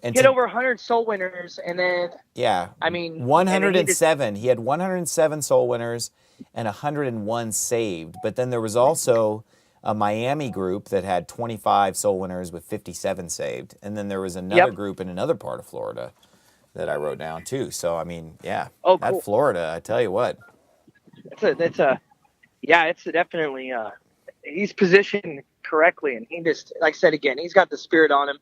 And he had over 100 soul winners, and then yeah, I mean, 107. He had 107 soul winners and 101 saved. But then there was also a Miami group that had 25 soul winners with 57 saved, and then there was another group in another part of Florida that I wrote down too. So I mean, yeah, cool. That Florida, I tell you what. It's definitely he's positioned correctly, and he just, like I said again, he's got the spirit on him.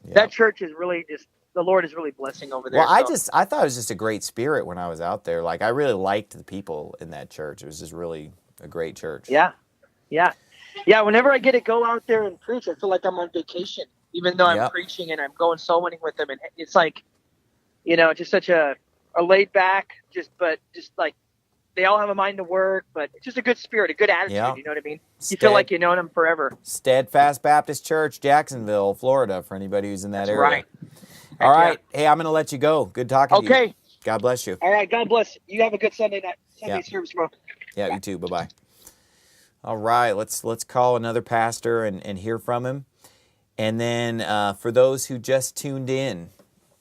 Yeah. That church is really just, the Lord is really blessing over there. Well, I thought it was just a great spirit when I was out there. Like, I really liked the people in that church. It was just really a great church. Yeah. Whenever I get to go out there and preach, I feel like I'm on vacation, even though I'm preaching and I'm going soul winning with them. And it's like, just such a laid back, just like they all have a mind to work, but it's just a good spirit, a good attitude. Yeah. You know what I mean? You feel like you know them forever. Steadfast Baptist Church, Jacksonville, Florida, for anybody who's in that area. Right. All right. Yeah. Hey, I'm going to let you go. Good talking to you. Okay. God bless you. All right. God bless. You have a good Sunday service, bro. Yeah, you too. Bye-bye. All right. Let's call another pastor and hear from him. And then for those who just tuned in,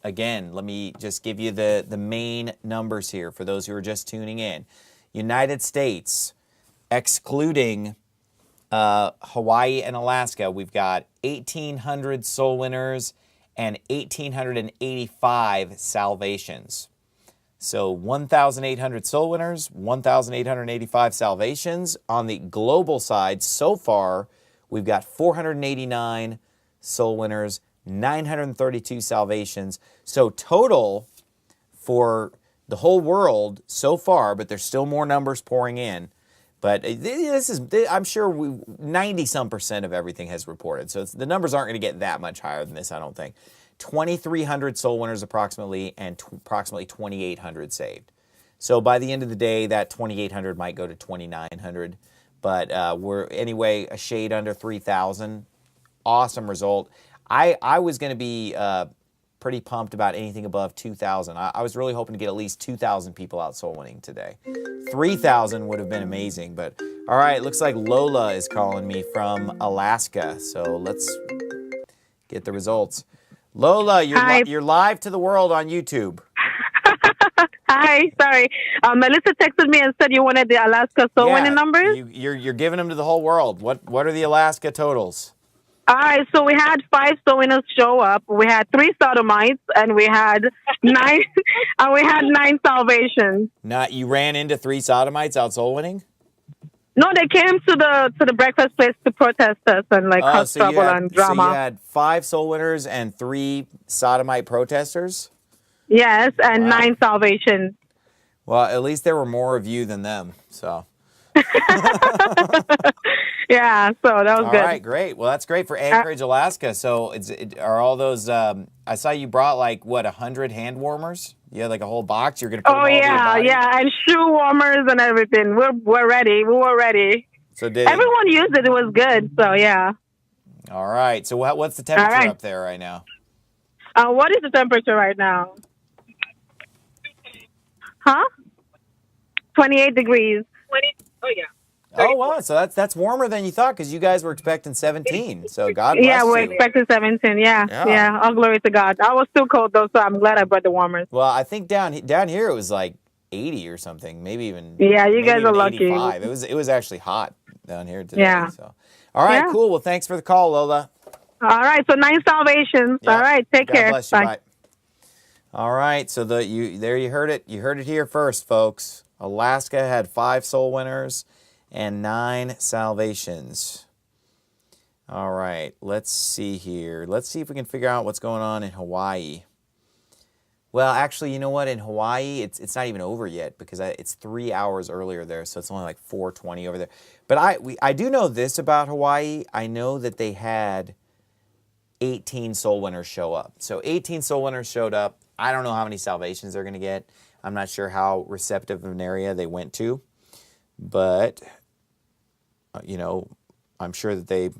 again, let me just give you the main numbers here for those who are just tuning in. United States, excluding Hawaii and Alaska, we've got 1,800 soul winners and 1,885 salvations. So 1,800 soul winners, 1,885 salvations. On the global side, so far, we've got 489 soul winners, 932 salvations. So total for the whole world so far, but there's still more numbers pouring in. But I'm sure 90-some% of everything has reported. So the numbers aren't going to get that much higher than this, I don't think. 2,300 soul winners approximately, and approximately 2,800 saved. So by the end of the day, that 2,800 might go to 2,900. But we're, anyway, a shade under 3,000. Awesome result. I was going to be pretty pumped about anything above 2,000. I was really hoping to get at least 2,000 people out soul winning today. 3,000 would have been amazing. But all right, looks like Lola is calling me from Alaska. So let's get the results. Lola, you're live to the world on YouTube. Hi, sorry. Melissa texted me and said you wanted the Alaska soul winning numbers. You're giving them to the whole world. What are the Alaska totals? All right, so we had 5 soul winners show up. We had 3 sodomites, and we had 9. And we had 9 salvations. You ran into 3 sodomites out soul winning? No, they came to the breakfast place to protest us and cause trouble and drama. So you had 5 soul winners and 3 sodomite protesters? Yes, and 9 salvations. Well, at least there were more of you than them, so. Yeah, so that was good. All right, great. Well, that's great for Anchorage, Alaska. So are all those, I saw you brought 100 hand warmers? You had a whole box? You're going to put them all over your body? Yeah, and shoe warmers and everything. We're ready. We were ready. So everyone used it. It was good, so yeah. All right. So what's the temperature up there right now? What is the temperature right now? Huh? 28 degrees. 20. Oh, yeah. Oh, wow. So that's warmer than you thought because you guys were expecting 17. So God bless you. Yeah, we're expecting 17. Yeah. All glory to God. I was still cold, though, so I'm glad I brought the warmers. Well, I think down here it was 80 or something, maybe even. Yeah, you guys are lucky. 85. It was actually hot down here today. Yeah. So. All right, cool. Well, thanks for the call, Lola. All right, so 9 salvations. Yeah. All right, take care. God bless you. Bye. All right, so you heard it. You heard it here first, folks. Alaska had 5 soul winners and 9 salvations. All right, let's see here. Let's see if we can figure out what's going on in Hawaii. Well, actually, you know what? In Hawaii, it's not even over yet because it's 3 hours earlier there, so it's only 4:20 over there. But I do know this about Hawaii. I know that they had 18 soul winners show up. So 18 soul winners showed up. I don't know how many salvations they're going to get. I'm not sure how receptive of an area they went to. But you know, I'm sure that they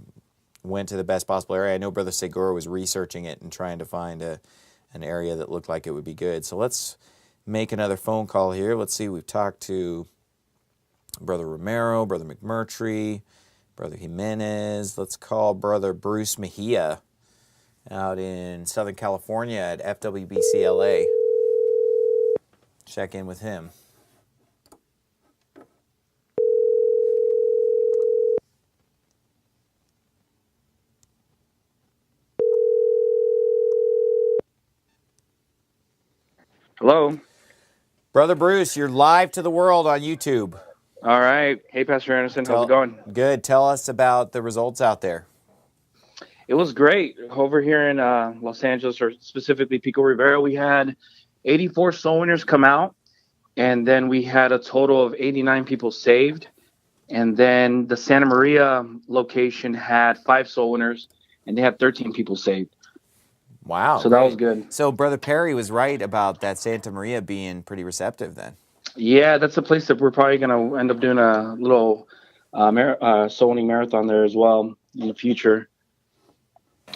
went to the best possible area. I know Brother Segura was researching it and trying to find an area that looked like it would be good. So let's make another phone call here. Let's see, we've talked to Brother Romero, Brother McMurtry, Brother Jimenez. Let's call Brother Bruce Mejia out in Southern California at FWBCLA. Check in with him. Hello. Brother Bruce, you're live to the world on YouTube. All right. Hey, Pastor Anderson. How's it going? Good. Tell us about the results out there. It was great. Over here in Los Angeles, or specifically Pico Rivera, we had 84 soul winners come out, and then we had a total of 89 people saved. And then the Santa Maria location had 5 soul winners, and they had 13 people saved. Wow. So that was good. So Brother Perry was right about that Santa Maria being pretty receptive then. Yeah, that's a place that we're probably going to end up doing a little soul winning marathon there as well in the future.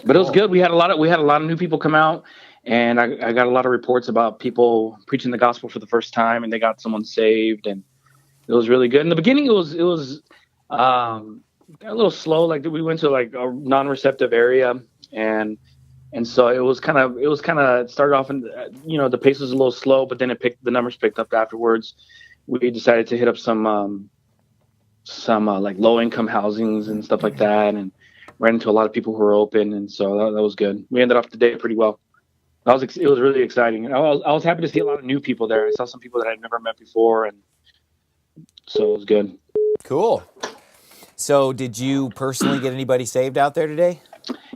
But it was good. We had a lot of new people come out, and I got a lot of reports about people preaching the gospel for the first time, and they got someone saved, and it was really good. In the beginning, it was a little slow. Like we went to like a non-receptive area, and so it was kind of started off, and the pace was a little slow, but then the numbers picked up afterwards. We decided to hit up some like low income housings and stuff like that, and ran into a lot of people who were open, and so that was good. We ended off the day pretty well. It was really exciting. I was happy to see a lot of new people there. I saw some people that I'd never met before, and so it was good. Cool. So did you personally get anybody saved out there today?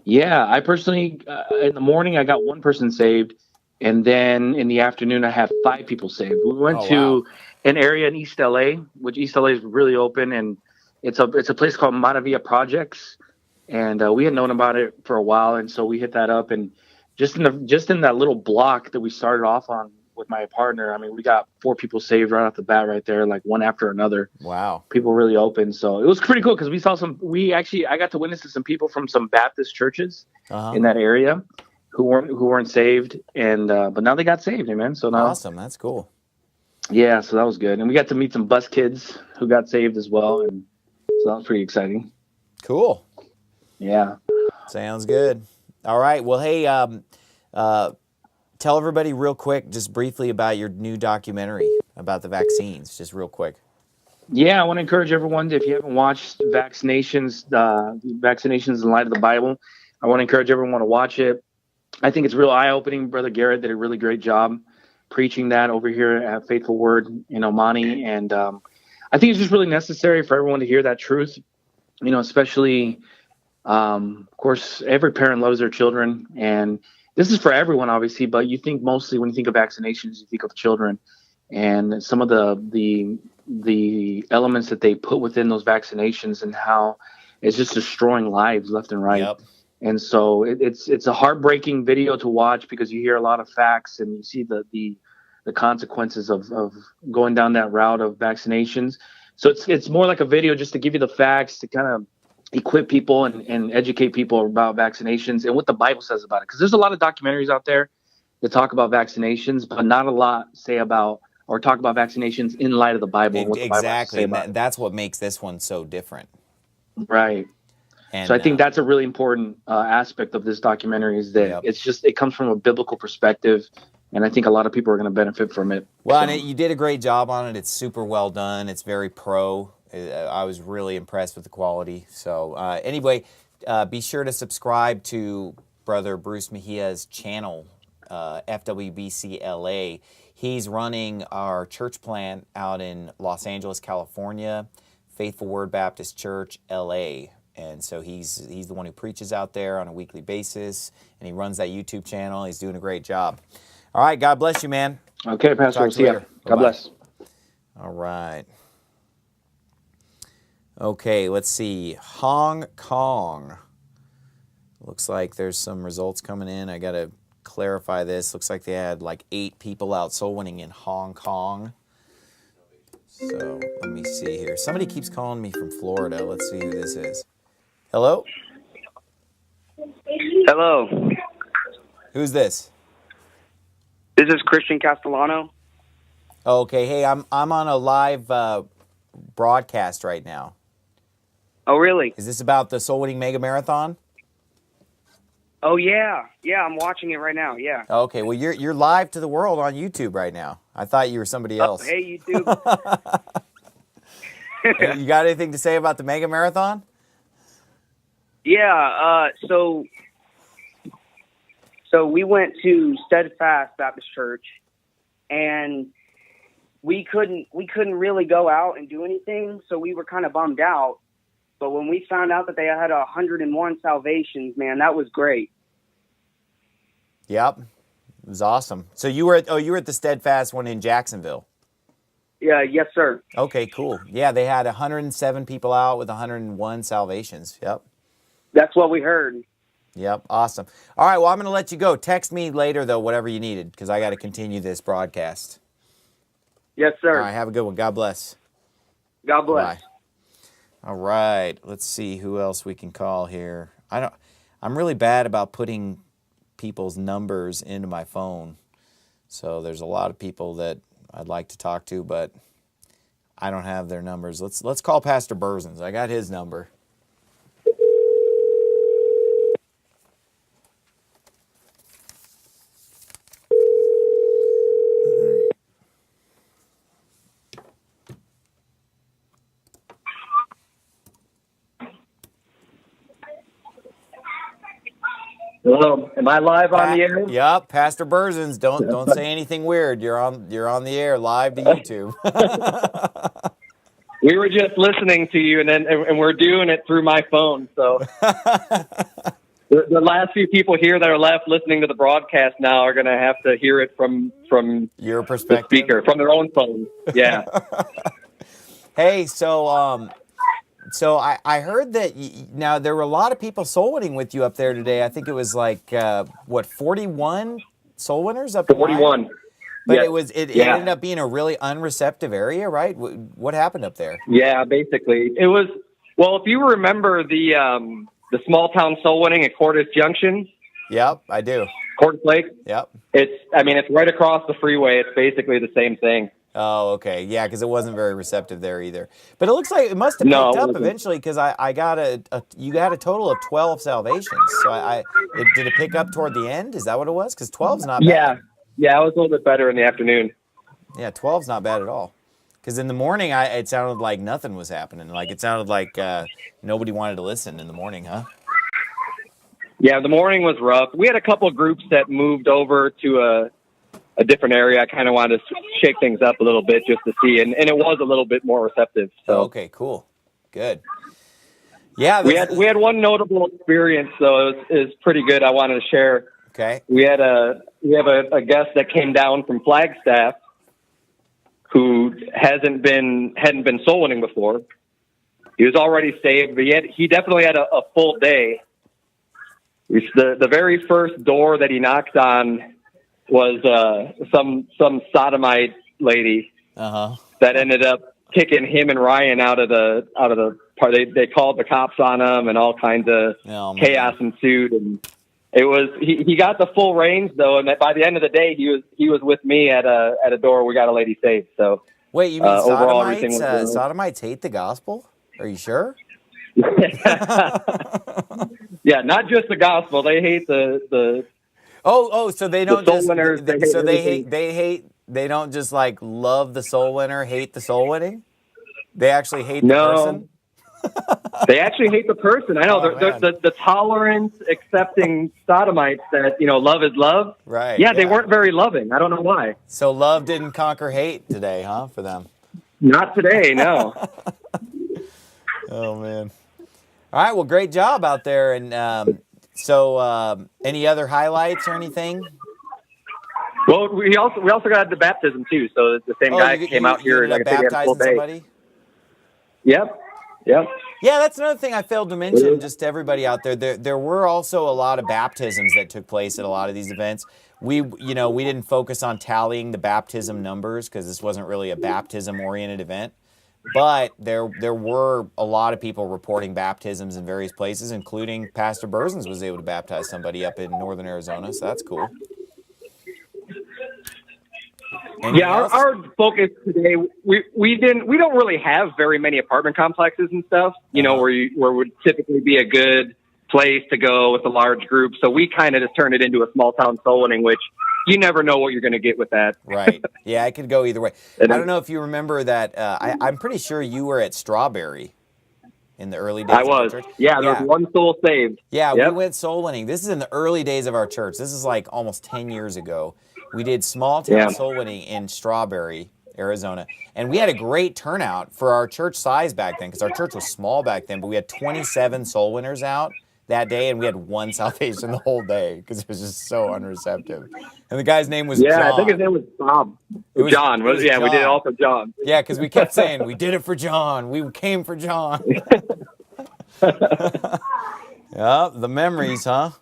Yeah, I personally, in the morning, I got one person saved, and then in the afternoon, I had 5 people saved. We went to an area in East LA, which East LA is really open, and it's a place called Maravilla Projects, and we had known about it for a while, and so we hit that up, and just in that little block that we started off on with my partner, I mean, we got 4 people saved right off the bat, right there, like one after another. Wow, people really open. So it was pretty cool because I got to witness to some people from some Baptist churches in that area who weren't saved, and but now they got saved, amen. So now, awesome, that's cool. Yeah, so that was good, and we got to meet some bus kids who got saved as well, and so that was pretty exciting. Cool. Yeah. Sounds good. All right. Well, hey, tell everybody real quick, just briefly, about your new documentary about the vaccines, just real quick. Yeah, I want to encourage everyone, if you haven't watched Vaccinations in Light of the Bible, I want to encourage everyone to watch it. I think it's real eye-opening. Brother Garrett did a really great job preaching that over here at Faithful Word in Omani, and I think it's just really necessary for everyone to hear that truth, especially, of course, every parent loves their children, and this is for everyone, obviously, but you think mostly when you think of vaccinations, you think of children, and some of the elements that they put within those vaccinations and how it's just destroying lives left and right. Yep. And so it's a heartbreaking video to watch because you hear a lot of facts and you see the consequences of going down that route of vaccinations. So it's more like a video just to give you the facts, to kind of equip people and educate people about vaccinations and what the Bible says about it. Because there's a lot of documentaries out there that talk about vaccinations, but not a lot say about or talk about vaccinations in light of the Bible. And what the Bible has to say about it. That's what makes this one so different. Right. And so I think that's a really important aspect of this documentary is that it comes from a biblical perspective. And I think a lot of people are going to benefit from it. Well, and you did a great job on it. It's super well done. It's very pro. I was really impressed with the quality. So anyway, be sure to subscribe to Brother Bruce Mejia's channel, FWBCLA. He's running our church plant out in Los Angeles, California, Faithful Word Baptist Church, LA. And so he's the one who preaches out there on a weekly basis, and he runs that YouTube channel. He's doing a great job. All right, God bless you, man. Okay, Pastor. See you. God bless. All right. Okay, let's see. Hong Kong. Looks like there's some results coming in. I got to clarify this. Looks like they had like 8 people out soul winning in Hong Kong. So let me see here. Somebody keeps calling me from Florida. Let's see who this is. Hello? Hello. Who's this? This is Christian Castellano. Okay, hey, I'm on a live broadcast right now. Oh, really? Is this about the Soul Winning Mega Marathon? Oh, yeah. Yeah, I'm watching it right now. Yeah. Okay, well you're live to the world on YouTube right now. I thought you were somebody else. Hey, YouTube. You got anything to say about the Mega Marathon? Yeah. So we went to Steadfast Baptist Church, and we couldn't really go out and do anything, so we were kind of bummed out. But when we found out that they had 101 salvations, man, that was great. Yep, it was awesome. So you were at the Steadfast one in Jacksonville. Yeah, yes, sir. Okay, cool. Yeah, they had 107 people out with 101 salvations. Yep. That's what we heard. Yep, awesome. All right, well, I'm going to let you go. Text me later, though, whatever you needed, because I got to continue this broadcast. Yes, sir. All right, have a good one. God bless. God bless. Bye. All right, let's see who else we can call here. I'm really bad about putting people's numbers into my phone. So there's a lot of people that I'd like to talk to, but I don't have their numbers. Let's call Pastor Burzens. I got his number. Hello, am I live on the air? Yep, Pastor Burzens. Don't say anything weird. You're on the air live to YouTube. We were just listening to you, and we're doing it through my phone. So the last few people here that are left listening to the broadcast now are going to have to hear it from your perspective, the speaker, from their own phone. Yeah. Hey, so I heard that now there were a lot of people soul winning with you up there today. I think it was like 41 soul winners up there. 41. But yeah. it ended up being a really unreceptive area, right? What happened up there? Yeah, basically it was. Well, if you remember the small town soul winning at Cordis Junction. Yep, I do. Cordis Lake. Yep. It's right across the freeway. It's basically the same thing. Oh, okay. Yeah, because it wasn't very receptive there either. But it looks like it must have picked up eventually, because I got you got a total of 12 salvations. So did it pick up toward the end? Is that what it was? Because 12's not bad. Yeah, it was a little bit better in the afternoon. Yeah, 12's not bad at all. Because in the morning, it sounded like nothing was happening. Like it sounded like nobody wanted to listen in the morning, huh? Yeah, the morning was rough. We had a couple of groups that moved over to a different area. I kind of wanted to shake things up a little bit just to see, and it was a little bit more receptive. So okay, cool, good. Yeah, we had one notable experience though. It was pretty good. I wanted to share. Okay, we have a guest that came down from Flagstaff who hadn't been soul winning before. He was already saved, but he definitely had a full day. The very first door that he knocked on was some sodomite lady that ended up kicking him and Ryan out of the part. They called the cops on him, and all kinds of chaos ensued. And it was he got the full range though, and by the end of the day, he was with me at a door. We got a lady saved. So wait, you mean overall, sodomites? Sodomites hate the gospel? Are you sure? Yeah, not just the gospel. They hate the so they don't the soul winners. They don't just like love the soul winner, hate the soul winning. They actually hate the person. They actually hate the person. I know the tolerance, accepting sodomites that love is love. Right. Yeah, they weren't very loving. I don't know why. So love didn't conquer hate today, huh? For them. Not today, no. Oh man. All right. Well, great job out there. And so, any other highlights or anything? Well, we also got the baptism too. So the same guy came out here and baptized somebody. Yep. Yep. Yeah, that's another thing I failed to mention just to everybody out there. There were also a lot of baptisms that took place at a lot of these events. We didn't focus on tallying the baptism numbers because this wasn't really a baptism-oriented event. But there were a lot of people reporting baptisms in various places, including Pastor Berzins was able to baptize somebody up in northern Arizona, so that's cool. Anything else? Our focus today, we don't really have very many apartment complexes and stuff, where would typically be a good place to go with a large group. So we kind of just turned it into a small town soul winning, which you never know what you're going to get with that. Right. Yeah, it could go either way. I don't know if you remember that. I'm pretty sure you were at Strawberry in the early days. I was. Of our church. Yeah, there was one soul saved. Yeah, Yep. we went soul winning. This is in the early days of our church. This is like almost 10 years ago. We did small town soul winning in Strawberry, Arizona. And we had a great turnout for our church size back then because our church was small back then. But we had 27 soul winners out that day, and we had one salvation the whole day because it was just so unreceptive. And the guy's name was John. I think his name was Bob. John. John. We did it all for John. Yeah, because we kept saying, we did it for John. We came for John. Yeah, the memories, huh?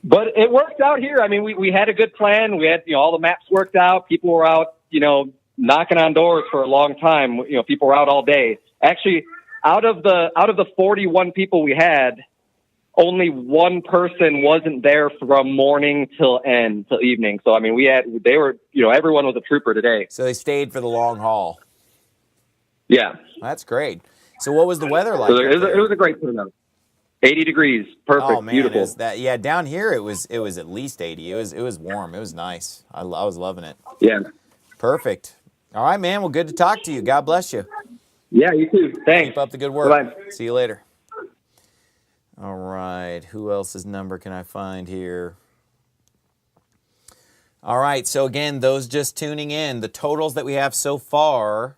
But it worked out here. I mean, we had a good plan. We had, all the maps worked out. People were out, knocking on doors for a long time. People were out all day. Actually, out of the 41 people we had, only one person wasn't there from morning till evening. So, I mean, everyone was a trooper today. So they stayed for the long haul. Yeah. That's great. So what was the weather like? So it was a great turnout. 80 degrees. Perfect. Oh, man, beautiful. Down here it was at least 80. It was warm. It was nice. I was loving it. Yeah. Perfect. All right, man. Well, good to talk to you. God bless you. Yeah, you too. Thanks. Keep up the good work. Bye-bye. See you later. All right. Who else's number can I find here? All right. So, again, those just tuning in, the totals that we have so far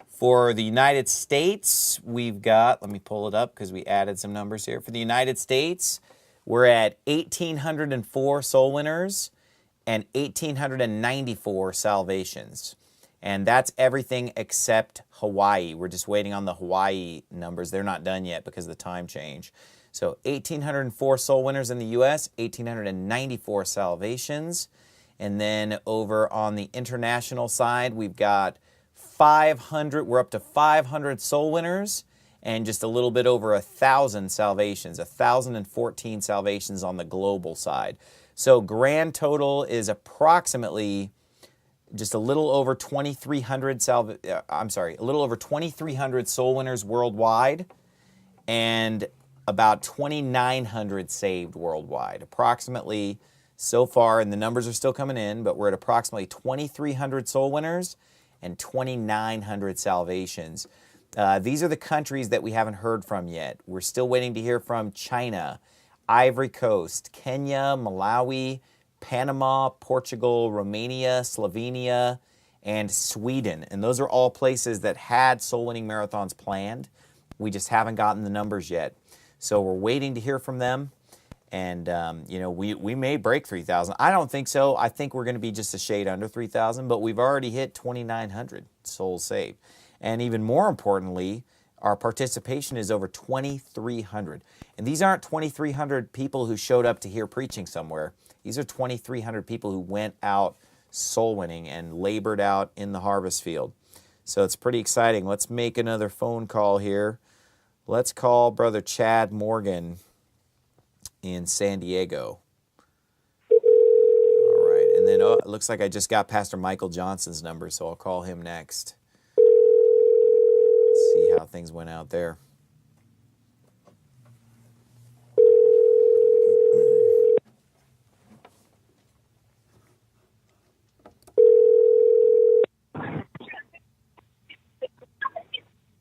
for the United States, we've got, let me pull it up because we added some numbers here. For the United States, we're at 1,804 soul winners and 1,894 salvations. And that's everything except Hawaii. We're just waiting on the Hawaii numbers. They're not done yet because of the time change. So 1,804 soul winners in the U.S., 1,894 salvations. And then over on the international side, we've got 500. We're up to 500 soul winners and just a little bit over 1,000 salvations, 1,014 salvations on the global side. So grand total is approximately just a little over 2,300 a little over 2,300 soul winners worldwide and about 2,900 saved worldwide. Approximately so far, and the numbers are still coming in, but we're at approximately 2,300 soul winners and 2,900 salvations. These are the countries that we haven't heard from yet. We're still waiting to hear from China, Ivory Coast, Kenya, Malawi, Panama, Portugal, Romania, Slovenia, and Sweden. And those are all places that had soul winning marathons planned. We just haven't gotten the numbers yet. So we're waiting to hear from them. And, we may break 3,000. I don't think so. I think we're going to be just a shade under 3,000, but we've already hit 2,900 souls saved. And even more importantly, our participation is over 2,300. And these aren't 2,300 people who showed up to hear preaching somewhere. These are 2,300 people who went out soul winning and labored out in the harvest field. So it's pretty exciting. Let's make another phone call here. Let's call Brother Chad Morgan in San Diego. All right, and then it looks like I just got Pastor Michael Johnson's number, so I'll call him next. Let's see how things went out there.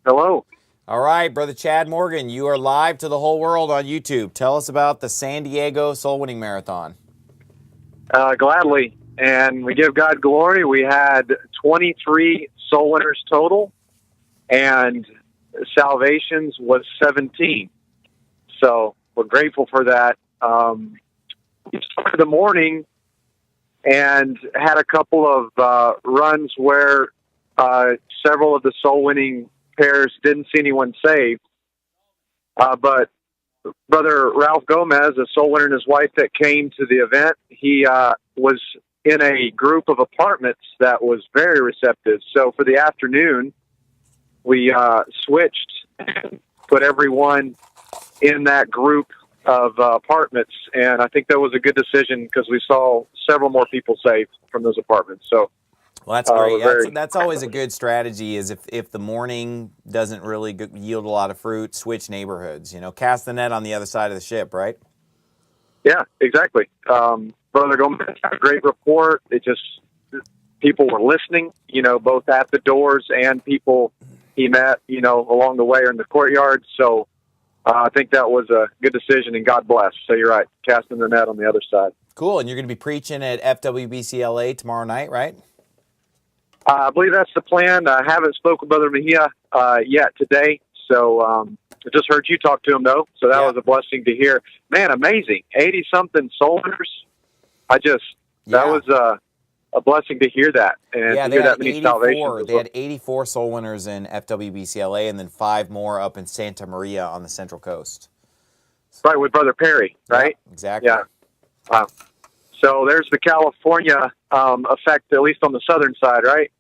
Hello. All right, Brother Chad Morgan, you are live to the whole world on YouTube. Tell us about the San Diego Soul Winning Marathon. Gladly. And we give God glory. We had 23 soul winners total, and salvations was 17. So we're grateful for that. We started the morning and had a couple of runs where several of the soul winning pairs. Didn't see anyone saved. But Brother Ralph Gomez, a soul winner, and his wife that came to the event, he was in a group of apartments that was very receptive. So for the afternoon, we switched and put everyone in that group of apartments, and I think that was a good decision because we saw several more people saved from those apartments. So, well, that's great. That's always a good strategy. Is if the morning doesn't really yield a lot of fruit, switch neighborhoods. You know, cast the net on the other side of the ship, right? Yeah, exactly. Brother Gomez had a great report. It just people were listening. You know, both at the doors and people he met. You know, along the way or in the courtyard. So. I think that was a good decision, and God bless. So you're right, casting the net on the other side. Cool, and you're going to be preaching at FWBCLA tomorrow night, right? I believe that's the plan. I haven't spoken with Brother Mejia yet today, so I just heard you talk to him, though, so that was a blessing to hear. Man, amazing, 80-something soul winners. That was a blessing to hear that, and to hear that many salvations. They had 84 soul winners in FWBCLA, and then 5 more up in Santa Maria on the Central Coast. Right, with Brother Perry, right? Yeah, exactly. Yeah. So there's the California effect, at least on the southern side, right?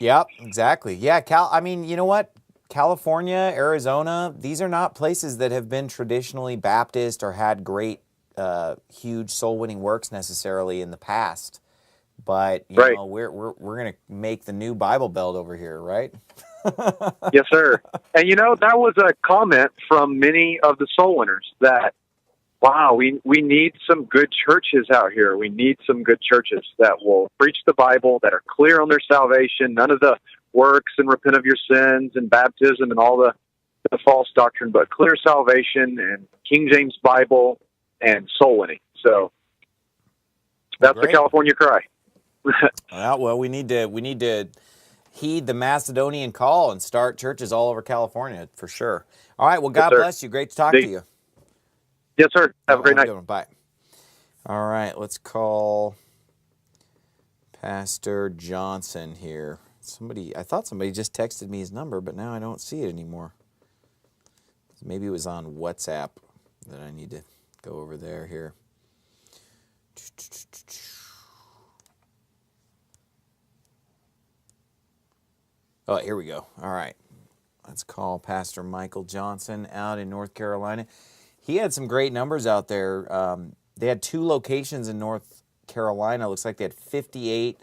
Yep, exactly. Yeah, I mean, you know what? California, Arizona, these are not places that have been traditionally Baptist or had great, huge soul-winning works necessarily in the past. But you know, we're going to make the new Bible Belt over here, right? Yes, sir. And you know, that was a comment from many of the soul winners that, wow, we need some good churches out here. We need some good churches that will preach the Bible, that are clear on their salvation, none of the works and repent of your sins and baptism and all the false doctrine, but clear salvation and King James Bible and soul winning. So that's the California cry. Well, we need to heed the Macedonian call and start churches all over California for sure. All right. Well, God bless you. Great to talk to you. Yes, sir. Have a great night. Bye. All right. Let's call Pastor Johnson here. I thought somebody just texted me his number, but now I don't see it anymore. Maybe it was on WhatsApp that I need to go over there here. Oh, here we go. All right. Let's call Pastor Michael Johnson out in North Carolina. He had some great numbers out there. They had 2 locations in North Carolina. Looks like they had 58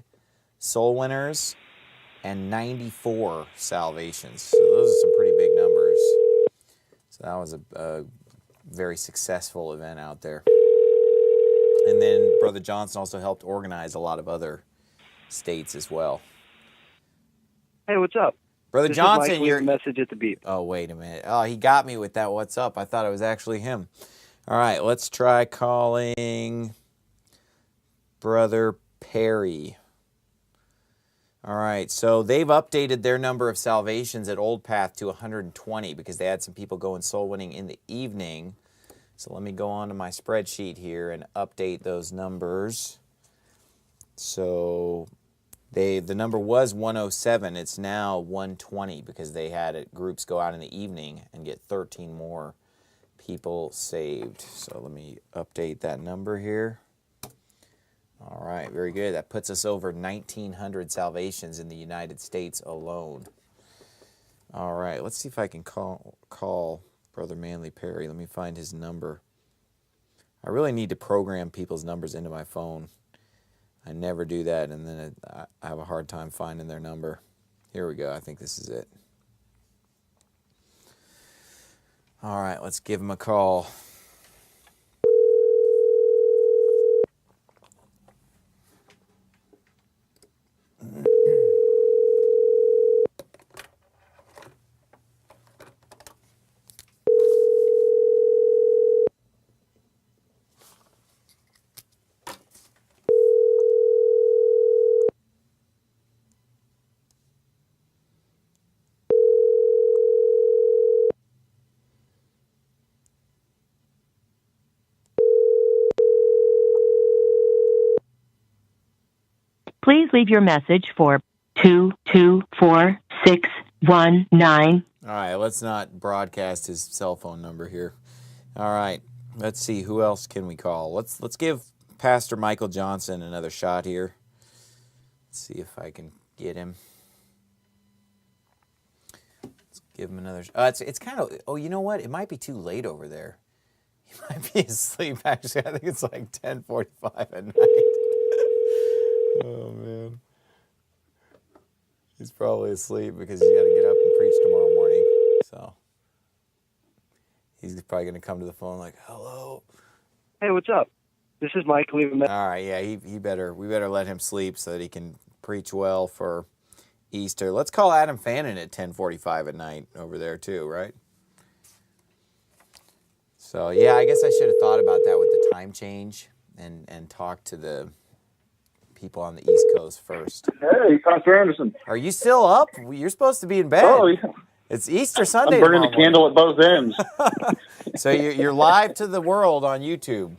soul winners and 94 salvations. So those are some pretty big numbers. So that was a very successful event out there. And then Brother Johnson also helped organize a lot of other states as well. Hey, what's up? Brother this Johnson, is Mike, you're... message at the beep. Oh, wait a minute. Oh, he got me with that what's up. I thought it was actually him. All right, let's try calling Brother Perry. All right, so they've updated their number of salvations at Old Path to 120 because they had some people going soul winning in the evening. So let me go on to my spreadsheet here and update those numbers. So the number was 107. It's now 120 because they had groups go out in the evening and get 13 more people saved. So let me update that number here. All right, very good. That puts us over 1,900 salvations in the United States alone. All right, let's see if I can call Brother Manly Perry. Let me find his number. I really need to program people's numbers into my phone. I never do that, and then I have a hard time finding their number. Here we go. I think this is it. All right, let's give him a call. Please leave your message for 224619. All right, let's not broadcast his cell phone number here. All right, let's see, who else can we call? Let's give Pastor Michael Johnson another shot here. Let's see if I can get him. Let's give him another. It's kind of. Oh, you know what? It might be too late over there. He might be asleep. Actually, I think it's like 10:45 at night. Oh man, he's probably asleep because he's got to get up and preach tomorrow morning. So he's probably going to come to the phone like, "Hello." Hey, what's up? This is Mike. Leave a message. All right, yeah, we better let him sleep so that he can preach well for Easter. Let's call Adam Fannin at 10:45 at night over there too, right? So yeah, I guess I should have thought about that with the time change and talked to the people on the East Coast first. Hey, Pastor Anderson. Are you still up? You're supposed to be in bed. Oh, yeah. It's Easter Sunday. I'm burning the candle at both ends. So you're live to the world on YouTube.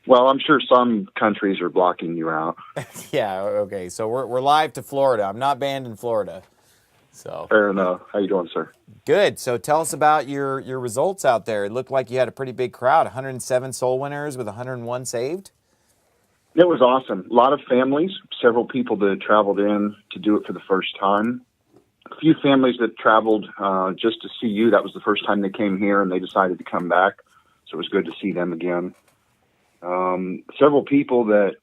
Well, I'm sure some countries are blocking you out. Yeah, okay. So we're live to Florida. I'm not banned in Florida. So Fair enough. How you doing, sir? good. So tell us about your results out there. It looked like you had a pretty big crowd, 107 soul winners with 101 saved. It was awesome. A lot of families, several people that traveled in to do it for the first time. A few families that traveled just to see you. That was the first time they came here, and they decided to come back. So it was good to see them again. Several people that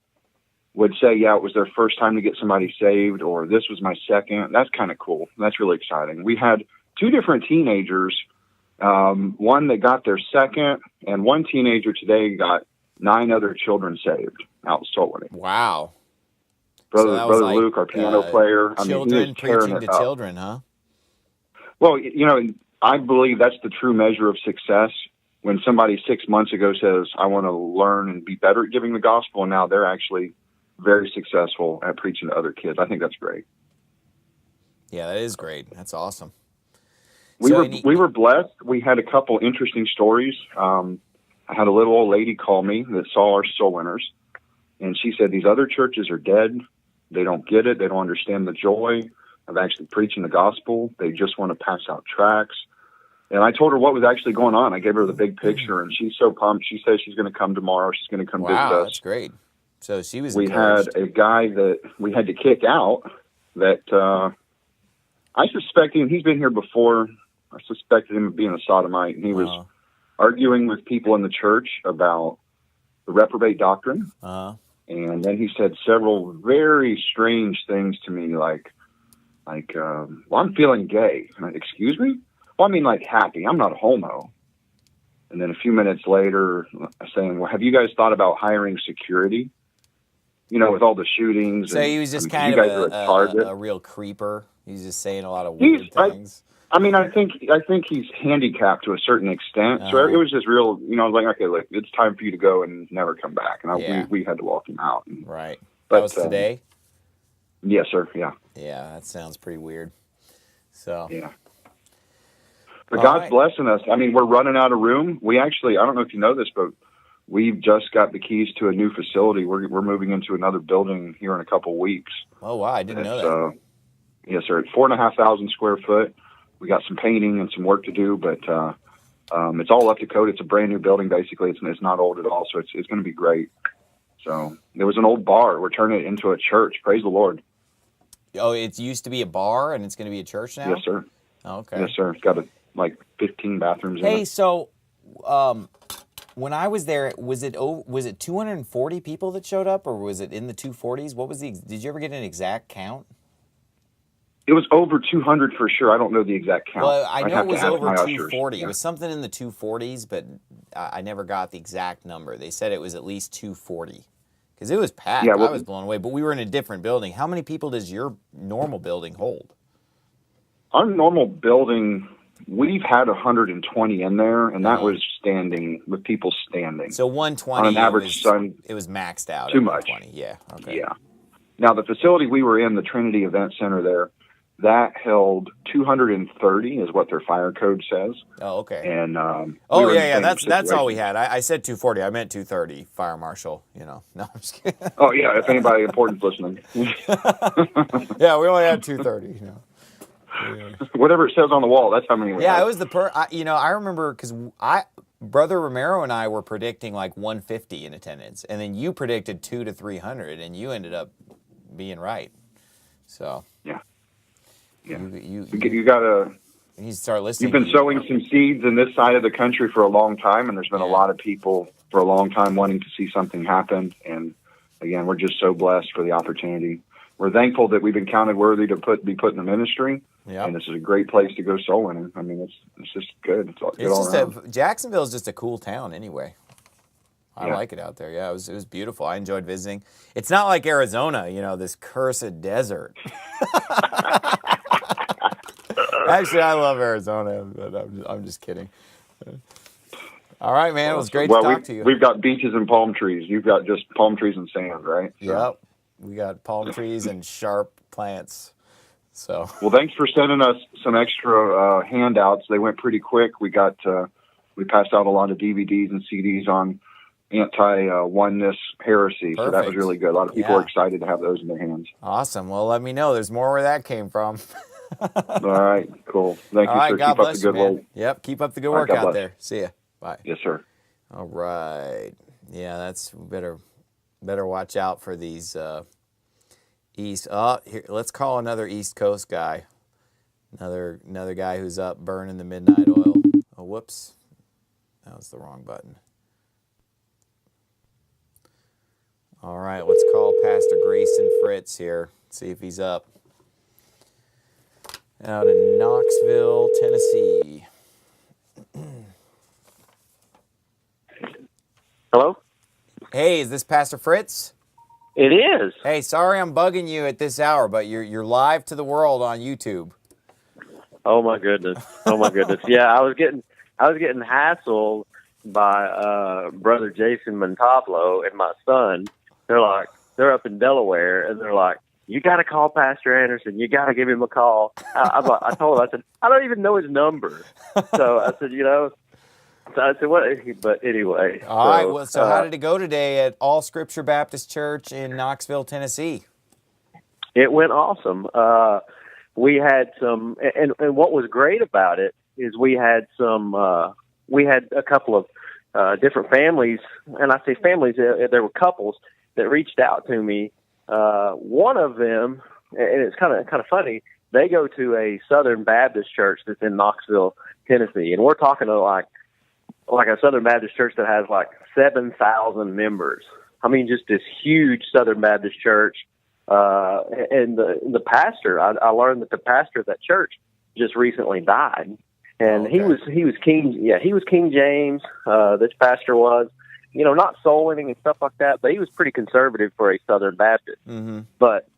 would say, yeah, it was their first time to get somebody saved, or this was my second. That's kind of cool. That's really exciting. We had two different teenagers, one that got their second, and one teenager today got 9 other children saved out Soul Winning. Wow. Brother like, Luke, our piano player. Children preaching to children, huh? Well, you know, I believe that's the true measure of success. When somebody 6 months ago says, I want to learn and be better at giving the gospel, and now they're actually very successful at preaching to other kids. I think that's great. Yeah, that is great. That's awesome. We were blessed. We had a couple interesting stories. I had a little old lady call me that saw our soul winners, and she said, these other churches are dead. They don't get it. They don't understand the joy of actually preaching the gospel. They just want to pass out tracts. And I told her what was actually going on. I gave her the big picture, and she's so pumped. She says she's going to come tomorrow. She's going to come visit us. Wow, that's great. So she was We encouraged. had a guy that we had to kick out that I suspected him. He's been here before. I suspected him of being a sodomite, and he was arguing with people in the church about the reprobate doctrine. And then he said several very strange things to me, like, well, I'm feeling gay. And I, excuse me? Well, I mean, like, happy. I'm not a homo. And then a few minutes later, saying, well, have you guys thought about hiring security? You know, with all the shootings. So he was just kind of a real creeper. He's just saying a lot of weird things. I mean, I think he's handicapped to a certain extent. So it was just real, you know, I was like, okay, look, it's time for you to go and never come back. And we had to walk him out. Right. But, that was today? Yes, sir. Yeah. Yeah, that sounds pretty weird. So. Yeah. But God's blessing us. I mean, we're running out of room. We actually, I don't know if you know this, but we've just got the keys to a new facility. We're moving into another building here in a couple weeks. Oh, wow. I didn't know that. Yes, sir. At 4,500 square foot. We got some painting and some work to do, but it's all up to code. It's a brand new building, basically. It's not old at all, so it's going to be great. So there was an old bar. We're turning it into a church. Praise the Lord. Oh, it used to be a bar, and it's going to be a church now? Yes, sir. Oh, okay. Yes, sir. It's got like 15 bathrooms in it. Hey, so when I was there, was it 240 people that showed up, or was it in the 240s? What was did you ever get an exact count? It was over 200 for sure. I don't know the exact count. Well, I know it was over 240. Yeah. It was something in the 240s, but I never got the exact number. They said it was at least 240 because it was packed. Yeah, well, I was blown away, but we were in a different building. How many people does your normal building hold? Our normal building, we've had 120 in there, and that was standing, with people standing. So 120 on an average it was maxed out. Too much. 120. Yeah. Okay. Yeah. Now, the facility we were in, the Trinity Event Center there, that held 230 is what their fire code says. Oh, okay. And that's all we had. I said 240. I meant 230. Fire marshal. You know. No, I'm just kidding. Oh yeah, if anybody important's listening. Yeah, we only had 230. You know. Whatever it says on the wall, that's how many we Yeah, had. it was I remember because Brother Romero and I were predicting like 150 in attendance, and then you predicted 200 to 300, and you ended up being right. So yeah. you gotta. You need to start listening. You've been sowing some seeds in this side of the country for a long time, and there's been a lot of people for a long time wanting to see something happen. And again, we're just so blessed for the opportunity. We're thankful that we've been counted worthy to be put in the ministry. Yep. And this is a great place to go soul winning. I mean, it's just good. It's good all around. Jacksonville is just a cool town anyway. I like it out there. Yeah, it was beautiful. I enjoyed visiting. It's not like Arizona, this cursed desert. Actually, I love Arizona, but I'm just kidding. All right, man. It was great to talk to you. We've got beaches and palm trees. You've got just palm trees and sand, right? So. Yep. We got palm trees and sharp plants. So. Well, thanks for sending us some extra handouts. They went pretty quick. We passed out a lot of DVDs and CDs on anti-oneness heresy. Perfect. So that was really good. A lot of people are excited to have those in their hands. Awesome. Well, let me know. There's more where that came from. All right, cool. Thank you, sir. God keep up the good work. Yep, keep up the good work out there. See ya. Bye. Yes, sir. All right. Yeah, better watch out for these east. Here, let's call another East Coast guy. Another guy who's up burning the midnight oil. Oh, whoops. That was the wrong button. All right, let's call Pastor Grayson Fritz here. See if he's up. Out in Knoxville, Tennessee. Hello? Hey, is this Pastor Fritz? It is. Hey, sorry I'm bugging you at this hour, but you're live to the world on YouTube. Oh my goodness. Oh my goodness. Yeah, I was getting hassled by brother Jason Montoplo and my son. They're up in Delaware, and they're like, you got to call Pastor Anderson. You got to give him a call. I told him, I said, I don't even know his number. So I said, what? But anyway. All right. Well, so how did it go today at All Scripture Baptist Church in Knoxville, Tennessee? It went awesome. We had some, and what was great about it is we had a couple of different families, and I say families, there were couples that reached out to me. One of them, and it's kind of funny, they go to a Southern Baptist church that's in Knoxville, Tennessee, and we're talking to like a Southern Baptist church that has like 7,000 members. I mean, just this huge Southern Baptist church. And the pastor, I learned that the pastor of that church just recently died, and he was King James. This pastor was. Not soul winning and stuff like that, but he was pretty conservative for a Southern Baptist. Mm-hmm. But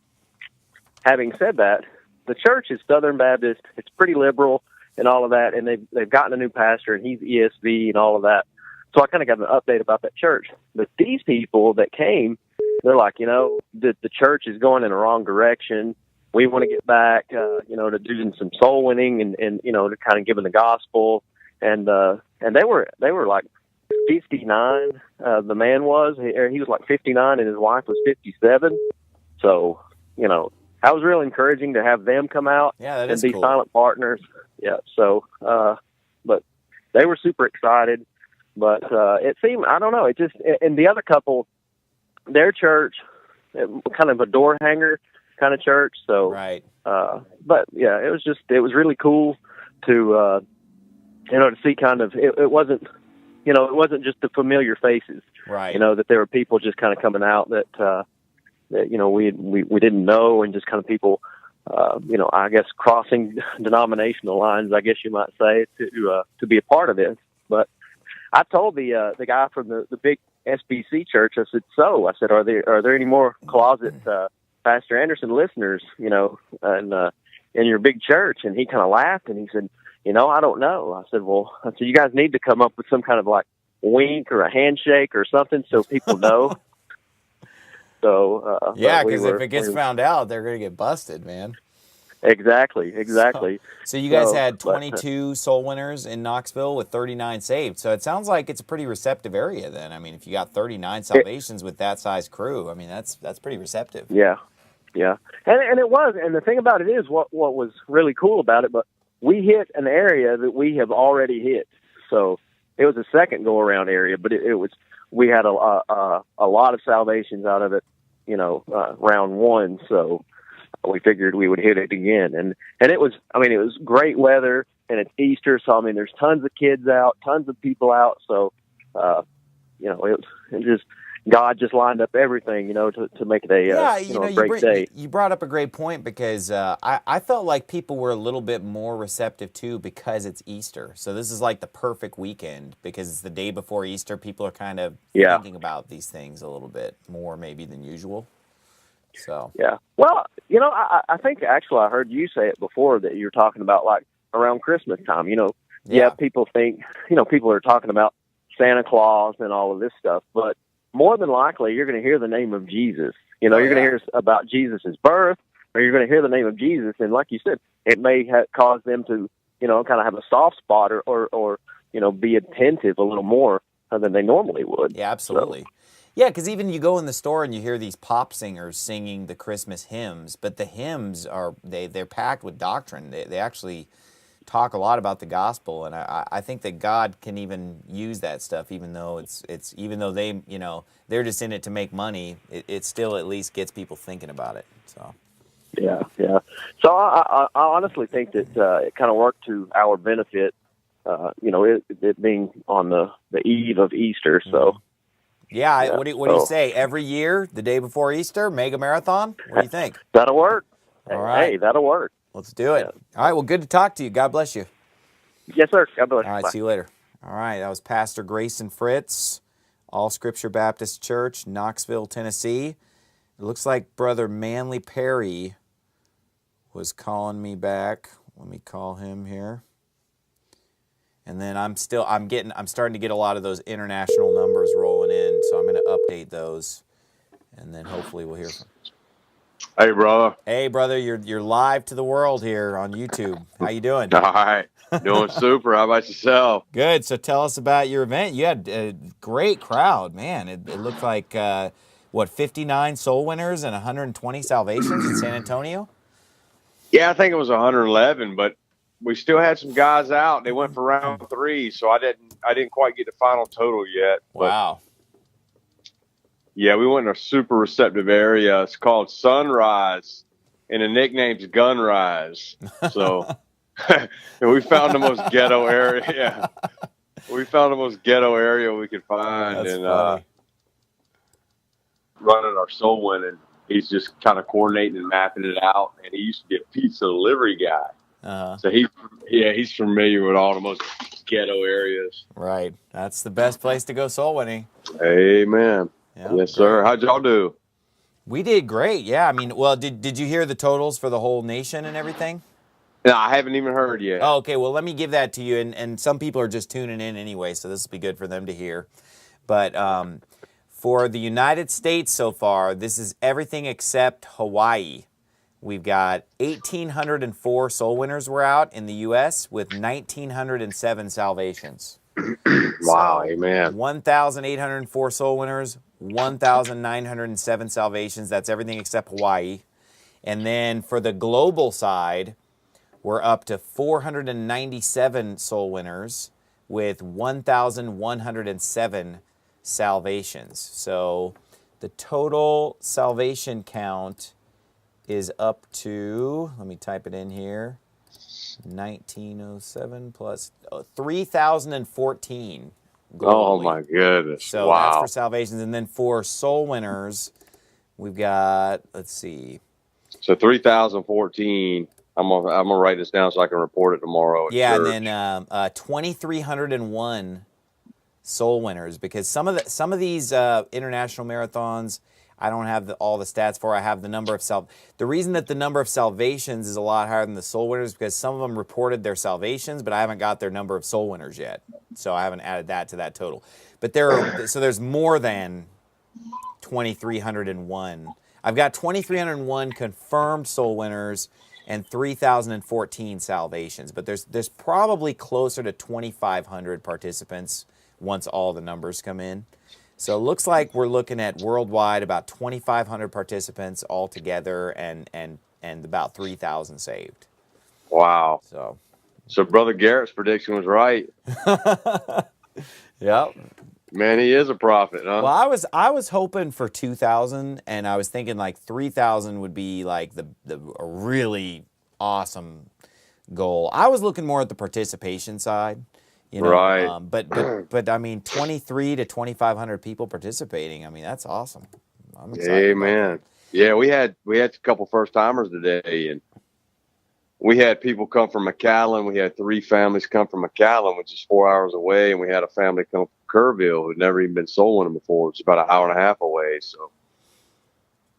having said that, the church is Southern Baptist. It's pretty liberal and all of that, and they've gotten a new pastor, and he's ESV and all of that. So I kind of got an update about that church. But these people that came, they're like, the church is going in the wrong direction. We want to get back, to doing some soul winning and to kind of giving the gospel. And they were like 59. The man was, he was like 59 and his wife was 57. So, that was real encouraging to have them come out and be silent partners. Yeah. So, but they were super excited, but, it seemed, I don't know, it just, and the other couple, their church, kind of a door hanger kind of church. So, right. But yeah, it was really cool to, to see kind of, it wasn't just the familiar faces, right? That there were people just kind of coming out that we didn't know, and just kind of people, I guess crossing denominational lines, I guess you might say, to be a part of this. But I told the guy from the big SBC church, I said, are there any more closet Pastor Anderson listeners, in your big church? And he kind of laughed and he said, I don't know. I said, you guys need to come up with some kind of like wink or a handshake or something so people know. So, yeah, because if it gets found out, they're going to get busted, man. Exactly. So you guys had 22 soul winners in Knoxville with 39 saved. So it sounds like it's a pretty receptive area then. I mean, if you got 39 salvations with that size crew, I mean, that's pretty receptive. Yeah. Yeah. And it was, and the thing about it is what was really cool about it, but we hit an area that we have already hit. So it was a second go around area, but it was, we had a lot of salvations out of it, round one. So we figured we would hit it again. And it was, it was great weather, and it's Easter. So, there's tons of kids out, tons of people out. So, it just, God just lined up everything, to make it a great day. You brought up a great point, because I felt like people were a little bit more receptive too, because it's Easter. So this is like the perfect weekend, because it's the day before Easter. People are kind of thinking about these things a little bit more maybe than usual. So yeah. Well, I think actually I heard you say it before, that you're talking about like around Christmas time. People think, people are talking about Santa Claus and all of this stuff, but more than likely, you're going to hear the name of Jesus. You're going to hear about Jesus' birth, or you're going to hear the name of Jesus. And like you said, it may cause them to, kind of have a soft spot or be attentive a little more than they normally would. Yeah, absolutely. So. Yeah, because even you go in the store and you hear these pop singers singing the Christmas hymns, but the hymns they're packed with doctrine. They actually talk a lot about the gospel, and I think that God can even use that stuff, even though even though they they're just in it to make money, it still at least gets people thinking about it. So yeah. So I honestly think that it kind of worked to our benefit. It being on the eve of Easter. So yeah. What do you say? Every year, the day before Easter, mega marathon. What do you think? That'll work. All right. Hey, that'll work. Let's do it. All right, well, good to talk to you. God bless you. Yes, sir. God bless you. All right, Bye. see you later. All right, that was Pastor Grayson Fritz, All Scripture Baptist Church, Knoxville, Tennessee. It looks like Brother Manly Perry was calling me back. Let me call him here. And then I'm starting to get a lot of those international numbers rolling in, so I'm going to update those, and then hopefully we'll hear from him. Hey, brother. Hey, brother. You're live to the world here on YouTube. How you doing? All right. Doing super. How about yourself? Good. So tell us about your event. You had a great crowd, man. It looked like, 59 soul winners and 120 salvations in San Antonio? Yeah, I think it was 111, but we still had some guys out. They went for round 3, so I didn't quite get the final total yet. Wow. Yeah, we went in a super receptive area. It's called Sunrise, and the nickname's Gunrise. So we found the most ghetto area. Yeah. We found the most ghetto area we could find. That's and funny. Running our soul winning. He's just kind of coordinating and mapping it out. And he used to be a pizza delivery guy. So he's familiar with all the most ghetto areas. Right. That's the best place to go soul winning. Amen. Yep, yes, sir. How'd y'all do? We did great. Yeah. Well, did you hear the totals for the whole nation and everything? No, I haven't even heard yet. Oh, okay. Well, let me give that to you. And some people are just tuning in anyway, so this will be good for them to hear. But for the United States so far, this is everything except Hawaii. We've got 1,804 soul winners were out in the U.S. with 1,907 salvations. Wow, so, amen. 1,804 soul winners, 1,907 salvations. That's everything except Hawaii. And then for the global side, we're up to 497 soul winners with 1,107 salvations. So the total salvation count is up to, let me type it in here, 1907 plus 3,014 globally. Oh my goodness. So wow. That's for salvations. And then for soul winners, we've got, let's see. So 3,014. I'm gonna write this down so I can report it tomorrow. Yeah, church. And then 2,301 soul winners, because some of these international marathons, I don't have all the stats for. I have the number of The reason that the number of salvations is a lot higher than the soul winners is because some of them reported their salvations, but I haven't got their number of soul winners yet, so I haven't added that to that total. But there's more than 2,301. I've got 2,301 confirmed soul winners and 3,014 salvations, but there's probably closer to 2,500 participants once all the numbers come in. So it looks like we're looking at worldwide about 2,500 participants altogether, and about 3,000 saved. Wow. So Brother Garrett's prediction was right. Yep. Man, he is a prophet, huh? Well, I was hoping for 2,000, and I was thinking like 3,000 would be like a really awesome goal. I was looking more at the participation side, you know. Right. But I mean, 23 to 2,500 people participating. I mean, that's awesome. I'm excited. Amen. Yeah, we had a couple first timers today, and we had people come from McAllen. We had 3 families come from McAllen, which is 4 hours away, and we had a family come from Kerrville who'd never even been soul winning before. It's about an hour and a half away. So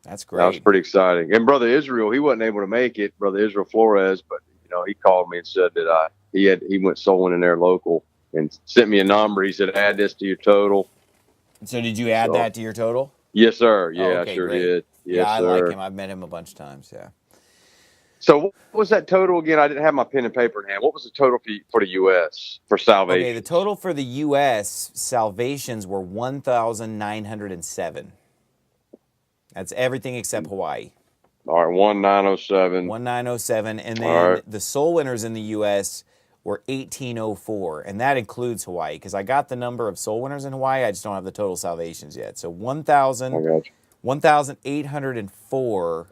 that's great. That was pretty exciting. And Brother Israel, he wasn't able to make it, Brother Israel Flores, but he called me and said that he went soul winning there local and sent me a number. He said, add this to your total. So did you add that to your total? Yes, sir. Yeah, okay, I sure great. did. Yes, I sir. like him. I've met him a bunch of times. Yeah. So what was that total again? I didn't have my pen and paper in hand. What was the total for the U.S. for salvation? Okay, the total for the U.S. salvations were 1,907. That's everything except Hawaii. All right, 1,907. 1,907, and then the soul winners in the U.S. were 1,804, and that includes Hawaii, because I got the number of soul winners in Hawaii. I just don't have the total salvations yet. So 1,804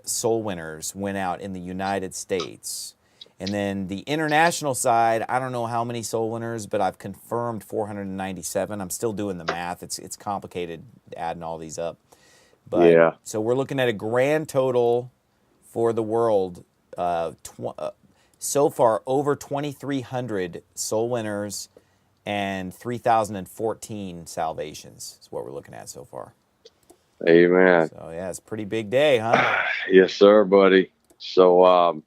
soul winners went out in the United States. And then the international side, I don't know how many soul winners, but I've confirmed 497. I'm still doing the math. It's complicated adding all these up. But, yeah. So we're looking at a grand total for the world, so far over 2,300 soul winners and 3,014 salvations is what we're looking at so far. Amen. So, yeah, it's a pretty big day, huh? Yes, sir, buddy. So,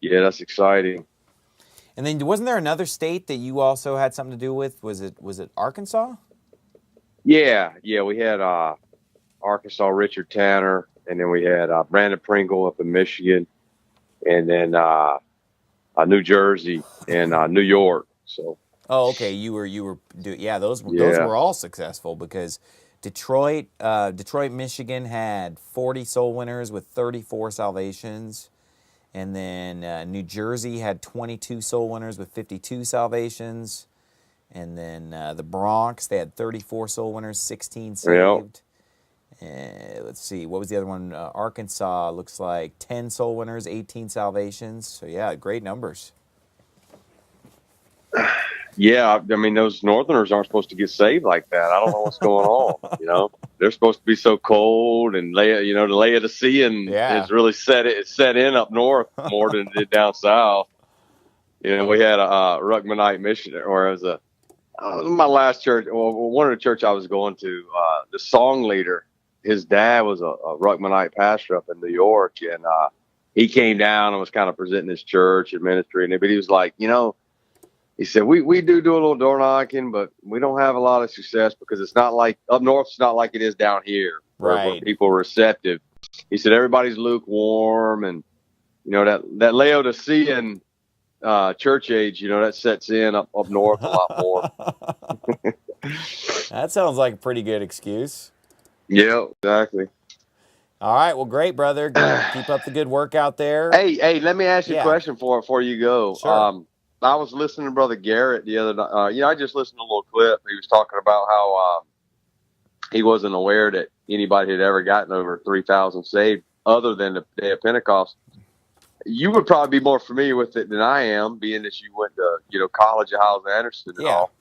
yeah, that's exciting. And then wasn't there another state that you also had something to do with? Was it Arkansas? Yeah, we had Arkansas, Richard Tanner, and then we had Brandon Pringle up in Michigan, and then New Jersey and New York. So. Oh, okay. Those were all successful, because Detroit, Michigan had 40 soul winners with 34 salvations. And then New Jersey had 22 soul winners with 52 salvations. And then the Bronx, they had 34 soul winners, 16 saved. Let's see, what was the other one? Arkansas looks like 10 soul winners, 18 salvations. So, yeah, great numbers. Yeah, I mean, those Northerners aren't supposed to get saved like that. I don't know what's going on. They're supposed to be so cold, and the Laodicean is really set in up north more than it did down south. We had a Ruckmanite missionary, or it was my last church, one of the church I was going to, the song leader, his dad was a Ruckmanite pastor up in New York, and he came down and was kind of presenting his church and ministry, but he was like, he said, we do a little door knocking, but we don't have a lot of success because it's not like up north. It's not like it is down here, where people are receptive. He said, everybody's lukewarm, and, that Laodicean church age, that sets in up north a lot more. That sounds like a pretty good excuse. Yeah, exactly. All right. Well, great, brother. Keep up the good work out there. Hey, let me ask you a question before you go. Sure. I was listening to Brother Garrett the other night. I just listened to a little clip. He was talking about how he wasn't aware that anybody had ever gotten over 3,000 saved other than the day of Pentecost. You would probably be more familiar with it than I am, being that you went to college at Hyles Anderson and all.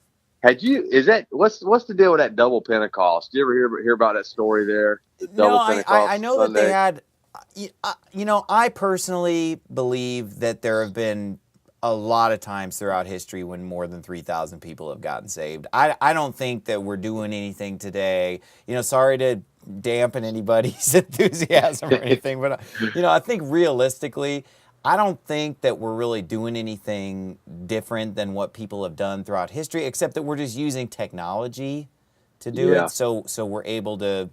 Had you? What's the deal with that double Pentecost? Did you ever hear about that story there? The double Pentecost I know Sunday? that they had. I personally believe that there have been a lot of times throughout history when more than 3,000 people have gotten saved. I don't think that we're doing anything today. Sorry to dampen anybody's enthusiasm or anything, but I think realistically, I don't think that we're really doing anything different than what people have done throughout history, except that we're just using technology to do it. So we're able to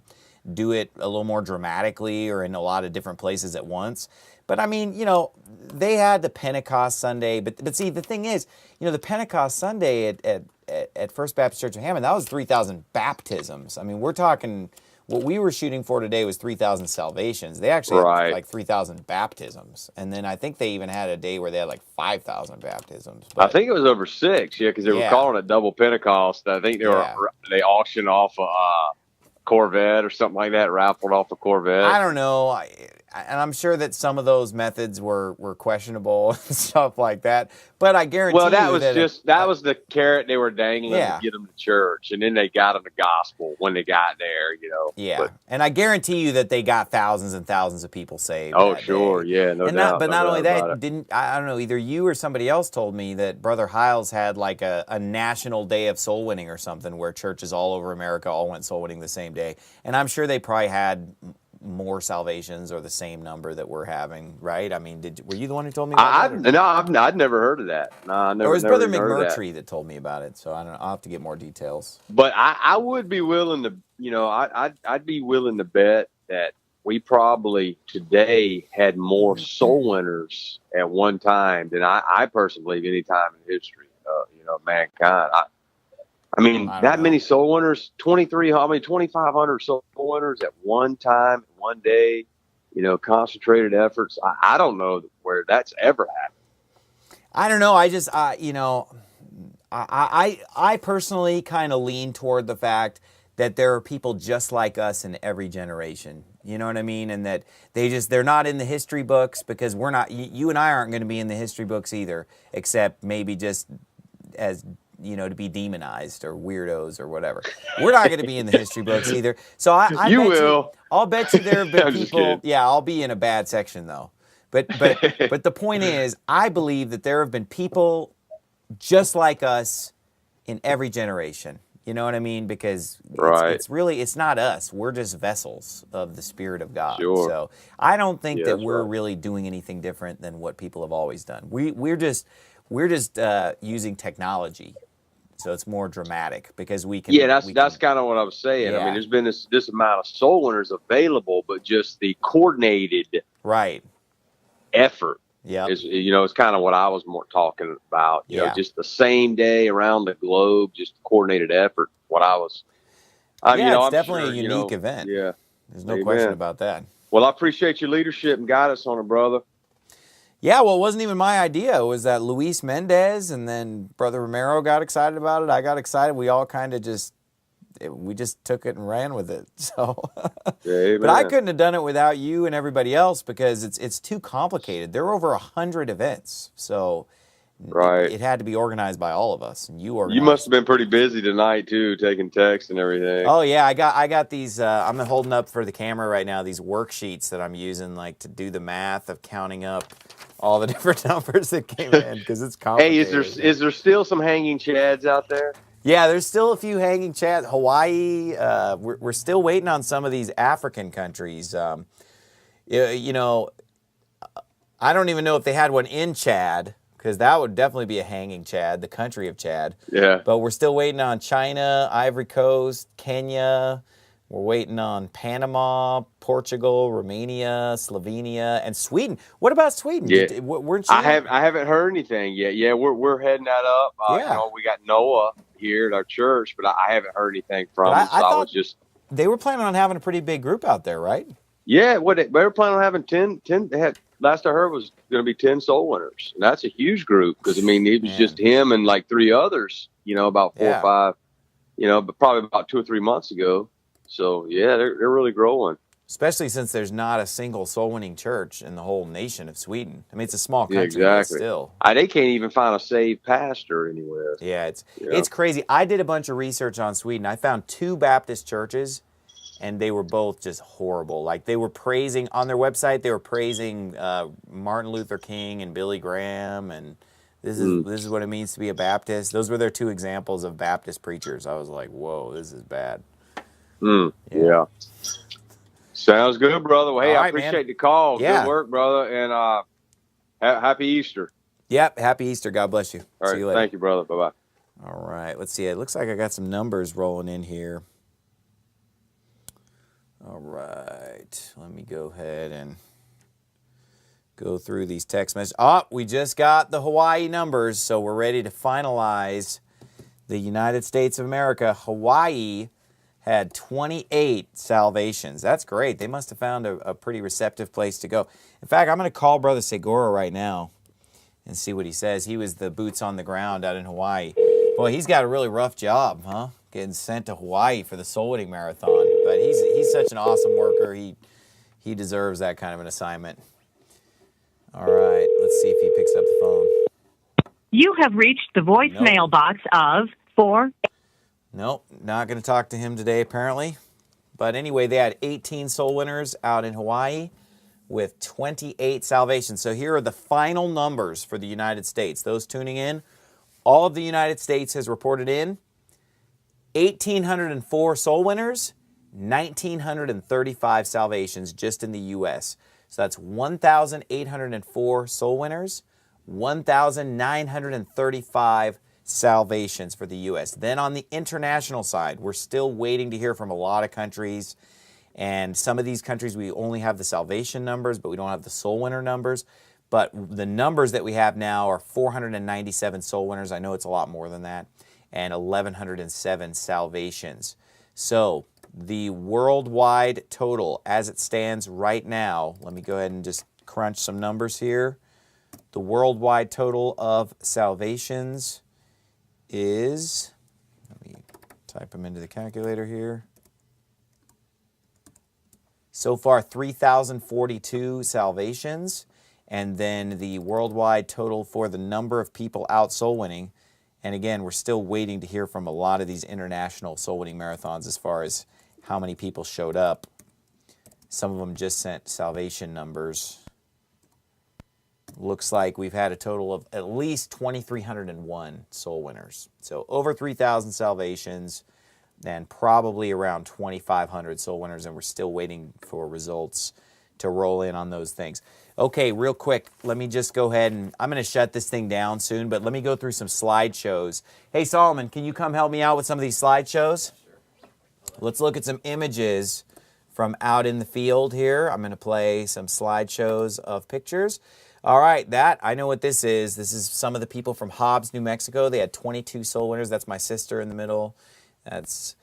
do it a little more dramatically or in a lot of different places at once. But I mean, they had the Pentecost Sunday, but see, the thing is, the Pentecost Sunday at First Baptist Church of Hammond, that was 3,000 baptisms. I mean, we're talking, what we were shooting for today was 3,000 salvations. They actually had like 3,000 baptisms. And then I think they even had a day where they had like 5,000 baptisms. I think it was over 6, because they were calling it double Pentecost. I think they auctioned off a Corvette or something like that, raffled off a Corvette. I don't know. And I'm sure that some of those methods were questionable and stuff like that. But I guarantee that was the carrot they were dangling to get them to church, and then they got them the gospel when they got there, Yeah, but, and I guarantee you that they got thousands and thousands of people saved. Oh, sure, yeah, no doubt. But not only that, I don't know, either you or somebody else told me that Brother Hiles had like a national day of soul winning or something, where churches all over America all went soul winning the same day, and I'm sure they probably had more salvations or the same number that we're having, right? I mean, were you the one who told me about that? No, I'd never heard of that. No, I never. Or it was Brother McMurtry that told me about it, so I don't know. I'll have to get more details. But I would be willing to, I'd be willing to bet that we probably today had more soul winners at one time than I personally believe any time in history, mankind. I mean, that many soul winners, 2,500 soul winners at one time, one day, concentrated efforts. I don't know where that's ever happened. I don't know. I just, I personally kind of lean toward the fact that there are people just like us in every generation. You know what I mean? And that they're not in the history books, because we're not, you and I aren't going to be in the history books either, except maybe just as, to be demonized or weirdos or whatever. We're not going to be in the history books either. So I'll bet you there have been people. Yeah, I'll be in a bad section though. But the point is, I believe that there have been people just like us in every generation. You know what I mean? Because it's not us. We're just vessels of the Spirit of God. Sure. So I don't think that we're really doing anything different than what people have always done. We're just using technology, so it's more dramatic because we can. Yeah, that's kind of what I was saying. Yeah. I mean, there's been this amount of soul winners available, but just the coordinated effort. Yeah, it's kind of what I was more talking about. You know, just the same day around the globe, just coordinated effort. What I was. It's definitely a unique event. Yeah, there's no question about that. Well, I appreciate your leadership and guidance on it, brother. Yeah, well, it wasn't even my idea. It was that Luis Mendez and then Brother Romero got excited about it. I got excited. We all kind of just took it and ran with it. So, but I couldn't have done it without you and everybody else because it's too complicated. There were over 100 events, so it had to be organized by all of us. And you organized. You must have been pretty busy tonight too, taking texts and everything. Oh yeah, I got these. I'm holding up for the camera right now these worksheets that I'm using, like to do the math of counting up all the different numbers that came in because it's complicated. Hey, is there still some hanging chads out there? Yeah, there's still a few hanging chads. Hawaii, we're still waiting on some of these African countries. I don't even know if they had one in Chad because that would definitely be a hanging Chad, the country of Chad. Yeah. But we're still waiting on China, Ivory Coast, Kenya. We're waiting on Panama, Portugal, Romania, Slovenia, and Sweden. What about Sweden? Yeah. Weren't you? I haven't heard anything yet. Yeah, we're heading that up. We got Noah here at our church, but I haven't heard anything from him. I thought they were planning on having a pretty big group out there, right? Yeah, they were planning on having 10. They had, last I heard was going to be 10 soul winners, and that's a huge group because it was just him and like 3 others. About 4 or 5. But probably about 2 or 3 months ago. So, yeah, they're really growing. Especially since there's not a single soul-winning church in the whole nation of Sweden. I mean, it's a small country, but still. They can't even find a saved pastor anywhere. Yeah, it's crazy. I did a bunch of research on Sweden. I found 2 Baptist churches, and they were both just horrible. Like, they were praising, on their website, they were praising Martin Luther King and Billy Graham, and this is what it means to be a Baptist. Those were their 2 examples of Baptist preachers. I was like, whoa, this is bad. Yeah. Sounds good, brother. Well, hey, I appreciate the call. Yeah. Good work, brother. And happy Easter. Yep. Happy Easter. God bless you. All right. See you later. Thank you, brother. Bye-bye. All right. Let's see. It looks like I got some numbers rolling in here. All right. Let me go ahead and go through these text messages. We just got the Hawaii numbers, so we're ready to finalize the United States of America, Hawaii had 28 salvations. That's great. They must have found a pretty receptive place to go. In fact, I'm going to call Brother Segura right now and see what he says. He was the boots on the ground out in Hawaii. Boy, he's got a really rough job, huh? Getting sent to Hawaii for the Soul Winning Marathon. But he's such an awesome worker. He deserves that kind of an assignment. All right, let's see if he picks up the phone. You have reached the voicemail box of 4. Nope, not going to talk to him today, apparently. But anyway, they had 18 soul winners out in Hawaii with 28 salvations. So here are the final numbers for the United States. Those tuning in, all of the United States has reported in 1,804 soul winners, 1,935 salvations just in the U.S. So that's 1,804 soul winners, 1,935 salvations for the U.S. Then on the international side, we're still waiting to hear from a lot of countries. And some of these countries, we only have the salvation numbers, but we don't have the soul winner numbers. But the numbers that we have now are 497 soul winners. I know it's a lot more than that. And 1,107 salvations. So the worldwide total as it stands right now, let me go ahead and just crunch some numbers here. The worldwide total of salvations is, let me type them into the calculator here. So far, 3,042 salvations. And then the worldwide total for the number of people out soul winning. And again, we're still waiting to hear from a lot of these international soul winning marathons as far as how many people showed up. Some of them just sent salvation numbers. Looks like we've had a total of at least 2,301 soul winners. So over 3,000 salvations and probably around 2,500 soul winners, and we're still waiting for results to roll in on those things. Okay, real quick, let me just go ahead and I'm going to shut this thing down soon, but let me go through some slideshows. Hey, Solomon, can you come help me out with some of these slideshows? Let's look at some images from out in the field here. I'm going to play some slideshows of pictures. All right, I know what this is. This is some of the people from Hobbs, New Mexico. They had 22 soul winners. That's my sister in the middle. That's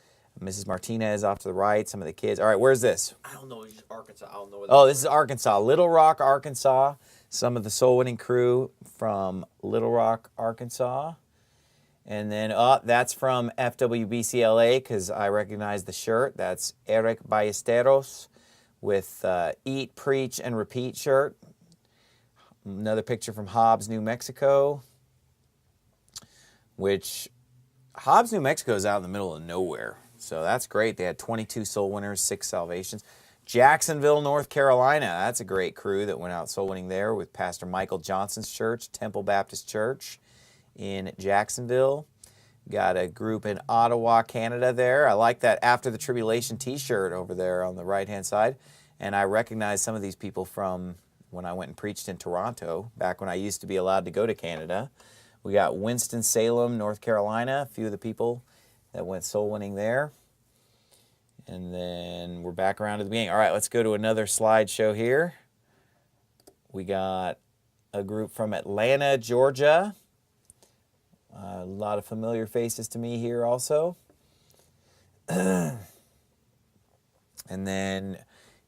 Mrs. Martinez off to the right, some of the kids. All right, where's this? I don't know. It's just Arkansas. I don't know. Oh, this is Arkansas. Little Rock, Arkansas. Some of the soul winning crew from Little Rock, Arkansas. And then, that's from FWBCLA because I recognize the shirt. That's Eric Ballesteros with Eat, Preach, and Repeat shirt. Another picture from Hobbs, New Mexico, which Hobbs, New Mexico is out in the middle of nowhere. So that's great. They had 22 soul winners, 6 salvations. Jacksonville, North Carolina. That's a great crew that went out soul winning there with Pastor Michael Johnson's church, Temple Baptist Church in Jacksonville. Got a group in Ottawa, Canada there. I like that After the Tribulation t-shirt over there on the right-hand side. And I recognize some of these people from when I went and preached in Toronto, back when I used to be allowed to go to Canada. We got Winston-Salem, North Carolina, a few of the people that went soul winning there. And then we're back around to the beginning. All right, let's go to another slideshow here. We got a group from Atlanta, Georgia. A lot of familiar faces to me here also. And then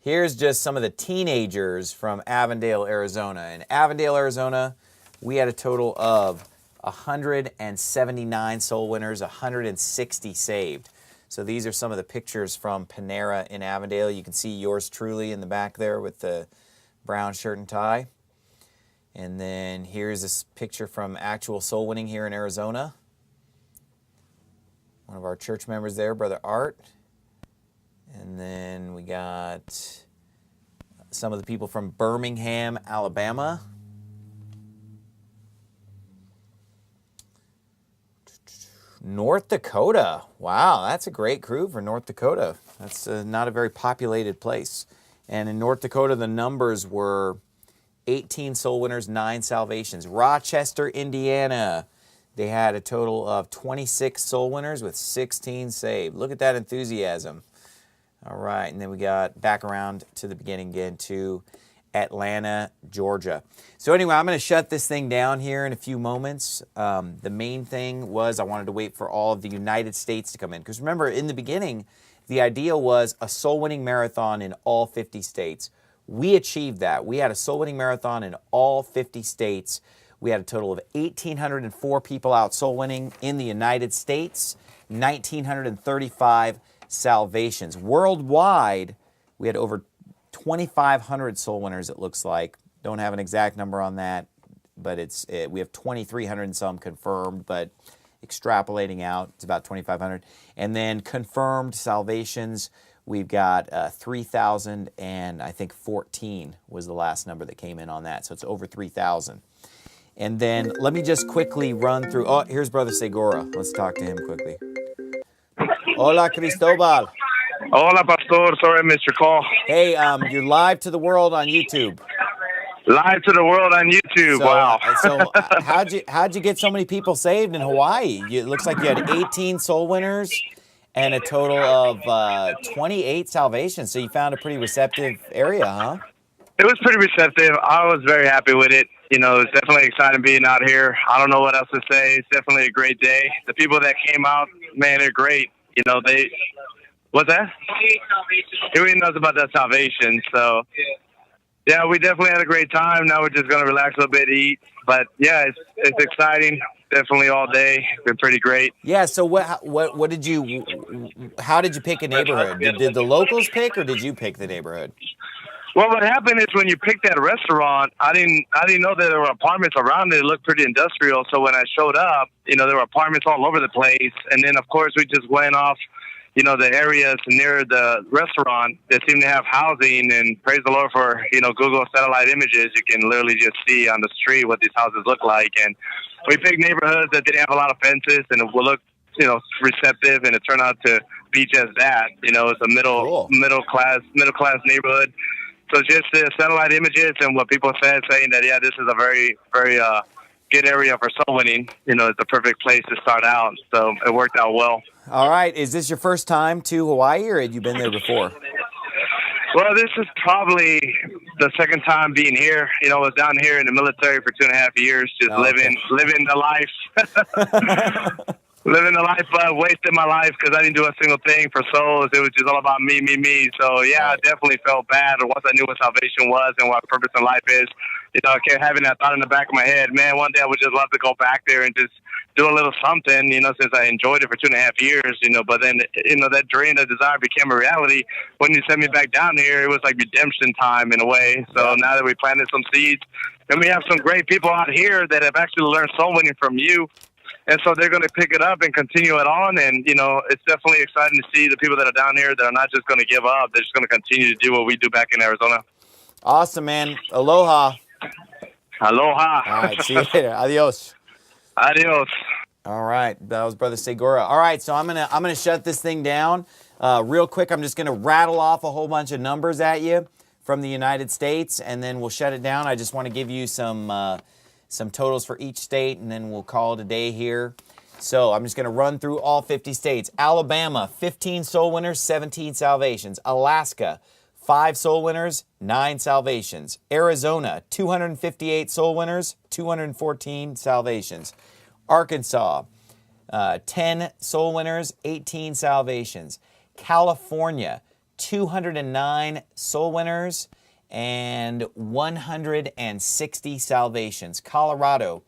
here's just some of the teenagers from Avondale, Arizona. In Avondale, Arizona, we had a total of 179 soul winners, 160 saved. So these are some of the pictures from Panera in Avondale. You can see yours truly in the back there with the brown shirt and tie. And then here's this picture from actual soul winning here in Arizona. One of our church members there, Brother Art. And then we got some of the people from Birmingham, Alabama. North Dakota. Wow, that's a great crew for North Dakota. That's not a very populated place. And in North Dakota, the numbers were 18 soul winners, 9 salvations. Rochester, Indiana. They had a total of 26 soul winners with 16 saved. Look at that enthusiasm. All right, and then we got back around to the beginning again to Atlanta, Georgia. So anyway, I'm going to shut this thing down here in a few moments. The main thing was I wanted to wait for all of the United States to come in. Because remember, in the beginning, the idea was a soul-winning marathon in all 50 states. We achieved that. We had a soul-winning marathon in all 50 states. We had a total of 1,804 people out soul-winning in the United States, 1,935 salvations. Worldwide, we had over 2,500 soul winners, it looks like. Don't have an exact number on that, but we have 2,300 and some confirmed, but extrapolating out, it's about 2,500. And then confirmed salvations, we've got 3,000 and I think 14 was the last number that came in on that. So it's over 3,000. And then let me just quickly run through. Oh, here's Brother Segura. Let's talk to him quickly. Hola, Cristobal. Hola, Pastor. Sorry I missed your call. Hey, you're live to the world on YouTube. Live to the world on YouTube. So, wow. How'd you get so many people saved in Hawaii? It looks like you had 18 soul winners and a total of 28 salvations. So you found a pretty receptive area, huh? It was pretty receptive. I was very happy with it. You know, it's definitely exciting being out here. I don't know what else to say. It's definitely a great day. The people that came out, man, they're great. You know, what's that? Everybody knows about that salvation. So, yeah, we definitely had a great time. Now we're just going to relax a little bit, eat. But, yeah, it's exciting. Definitely all day. It's been pretty great. Yeah, so what did you, how did you pick a neighborhood? Did the locals pick or did you pick the neighborhood? Well, what happened is when you picked that restaurant, I didn't know that there were apartments around it. It looked pretty industrial. So when I showed up, you know, there were apartments all over the place. And then, of course, we just went off, you know, the areas near the restaurant that seem to have housing. And praise the Lord for, you know, Google satellite images. You can literally just see on the street what these houses look like. And we picked neighborhoods that didn't have a lot of fences and it would look, you know, receptive. And it turned out to be just that. You know, it's a middle class neighborhood. So just the satellite images and what people said, saying that, yeah, this is a very, very good area for soul winning. You know, it's the perfect place to start out. So it worked out well. All right. Is this your first time to Hawaii or had you been there before? Well, this is probably the second time being here. You know, I was down here in the military for 2.5 years, just living the life. Living the life, wasted my life because I didn't do a single thing for souls. It was just all about me. So, yeah, I definitely felt bad once I knew what salvation was and what purpose in life is. You know, I kept having that thought in the back of my head, man, one day I would just love to go back there and just do a little something, you know, since I enjoyed it for 2.5 years, you know. But then, you know, that dream, that desire became a reality. When you sent me back down here, it was like redemption time in a way. So now that we planted some seeds, and we have some great people out here that have actually learned soul winning from you. And so they're going to pick it up and continue it on. And, you know, it's definitely exciting to see the people that are down here that are not just going to give up. They're just going to continue to do what we do back in Arizona. Awesome, man. Aloha. Aloha. All right. See you later. Adios. Adios. All right. That was Brother Segura. All right. So I'm gonna shut this thing down real quick. I'm just going to rattle off a whole bunch of numbers at you from the United States, and then we'll shut it down. I just want to give you some totals for each state, and then we'll call it a day here. So I'm just going to run through all 50 states. Alabama, 15 soul winners, 17 salvations. Alaska, 5 soul winners, 9 salvations. Arizona, 258 soul winners, 214 salvations. Arkansas, 10 soul winners, 18 salvations. California, 209 soul winners, and 160 salvations. Colorado,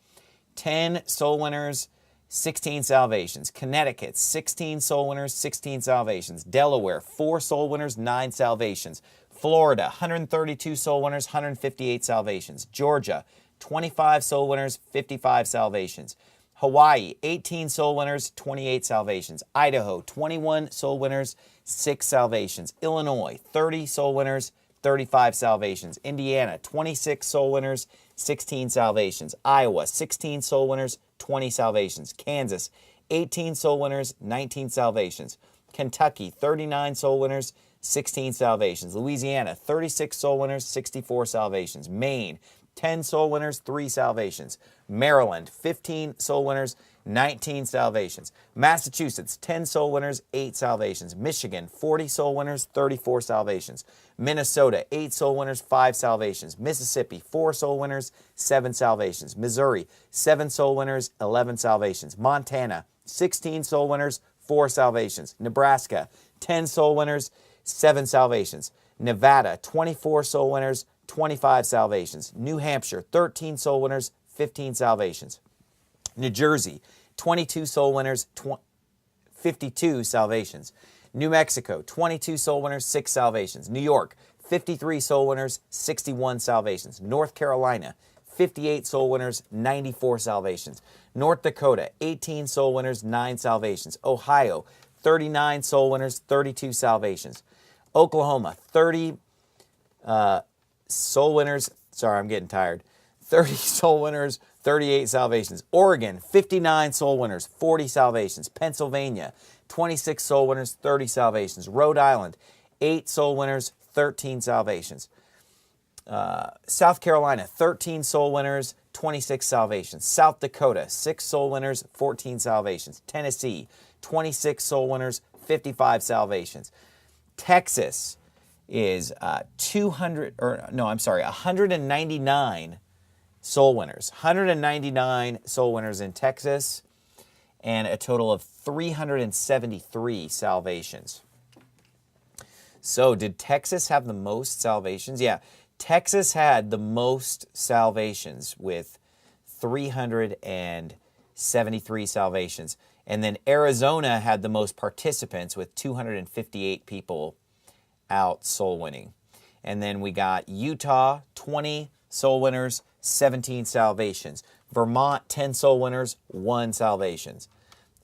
10 soul winners, 16 salvations. Connecticut, 16 soul winners, 16 salvations. Delaware, 4 soul winners, 9 salvations. Florida, 132 soul winners, 158 salvations. Georgia, 25 soul winners, 55 salvations. Hawaii, 18 soul winners, 28 salvations. Idaho, 21 soul winners, 6 salvations. Illinois, 30 soul winners, 35 salvations. Indiana, 26 soul winners, 16 salvations. Iowa, 16 soul winners, 20 salvations. Kansas, 18 soul winners, 19 salvations. Kentucky, 39 soul winners, 16 salvations. Louisiana, 36 soul winners, 64 salvations. Maine, 10 soul winners, 3 salvations. Maryland, 15 soul winners, 19 salvations. Massachusetts, 10 soul winners, 8 salvations. Michigan, 40 soul winners, 34 salvations. Minnesota, 8 soul winners, 5 salvations. Mississippi, 4 soul winners, 7 salvations. Missouri, 7 soul winners, 11 salvations. Montana, 16 soul winners, 4 salvations. Nebraska, 10 soul winners, 7 salvations. Nevada, 24 soul winners, 25 salvations. New Hampshire, 13 soul winners, 15 salvations. New Jersey, 22 soul winners, 52 salvations. New Mexico, 22 soul winners, 6 salvations. New York, 53 soul winners, 61 salvations. North Carolina, 58 soul winners, 94 salvations. North Dakota, 18 soul winners, 9 salvations. Ohio, 39 soul winners, 32 salvations. Oklahoma, 30 soul winners. Sorry, I'm getting tired. 30 soul winners, 38 salvations. Oregon, 59 soul winners, 40 salvations. Pennsylvania, 26 soul winners, 30 salvations. Rhode Island, 8 soul winners, 13 salvations. South Carolina, 13 soul winners, 26 salvations. South Dakota, 6 soul winners, 14 salvations. Tennessee, 26 soul winners, 55 salvations. Texas is 199 soul winners. 199 soul winners in Texas, and a total of 373 salvations. So did Texas have the most salvations? Yeah, Texas had the most salvations with 373 salvations. And then Arizona had the most participants with 258 people out soul winning. And then we got Utah, 20 soul winners, 17 salvations. Vermont, 10 soul winners, 1 salvations.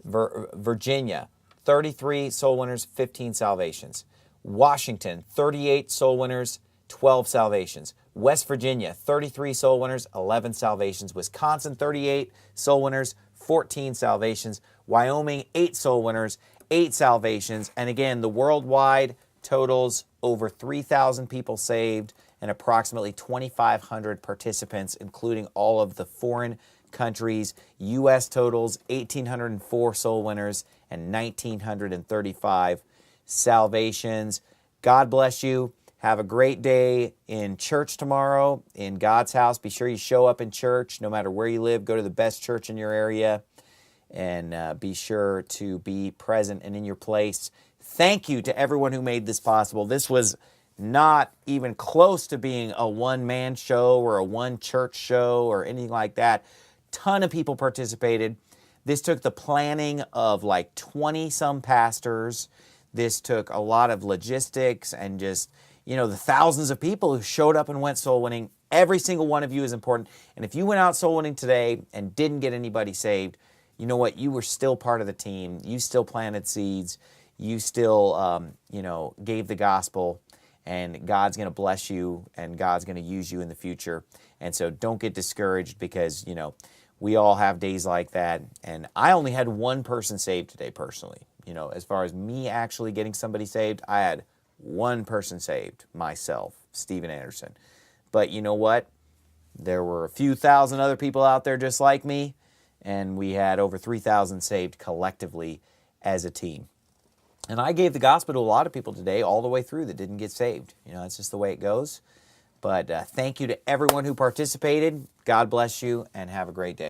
Virginia, 33 soul winners, 15 salvations. Washington, 38 soul winners, 12 salvations. West Virginia, 33 soul winners, 11 salvations. Wisconsin, 38 soul winners, 14 salvations. Wyoming, 8 soul winners, 8 salvations. And again, the worldwide totals over 3,000 people saved and approximately 2,500 participants, including all of the foreign countries. U.S. totals, 1,804 soul winners and 1,935 salvations. God bless you. Have a great day in church tomorrow in God's house. Be sure you show up in church no matter where you live. Go to the best church in your area and be sure to be present and in your place. Thank you to everyone who made this possible. This was not even close to being a one-man show or a one-church show or anything like that. Ton of people participated. This took the planning of like 20-some pastors. This took a lot of logistics and just, you know, the thousands of people who showed up and went soul winning. Every single one of you is important. And if you went out soul winning today and didn't get anybody saved, you know what? You were still part of the team. You still planted seeds. You still, gave the gospel. And God's going to bless you, and God's going to use you in the future. And so don't get discouraged because, we all have days like that. And I only had one person saved today personally. As far as me actually getting somebody saved, I had one person saved, myself, Steven Anderson. But you know what? There were a few thousand other people out there just like me, and we had over 3,000 saved collectively as a team. And I gave the gospel to a lot of people today all the way through that didn't get saved. That's just the way it goes. But thank you to everyone who participated. God bless you, and have a great day.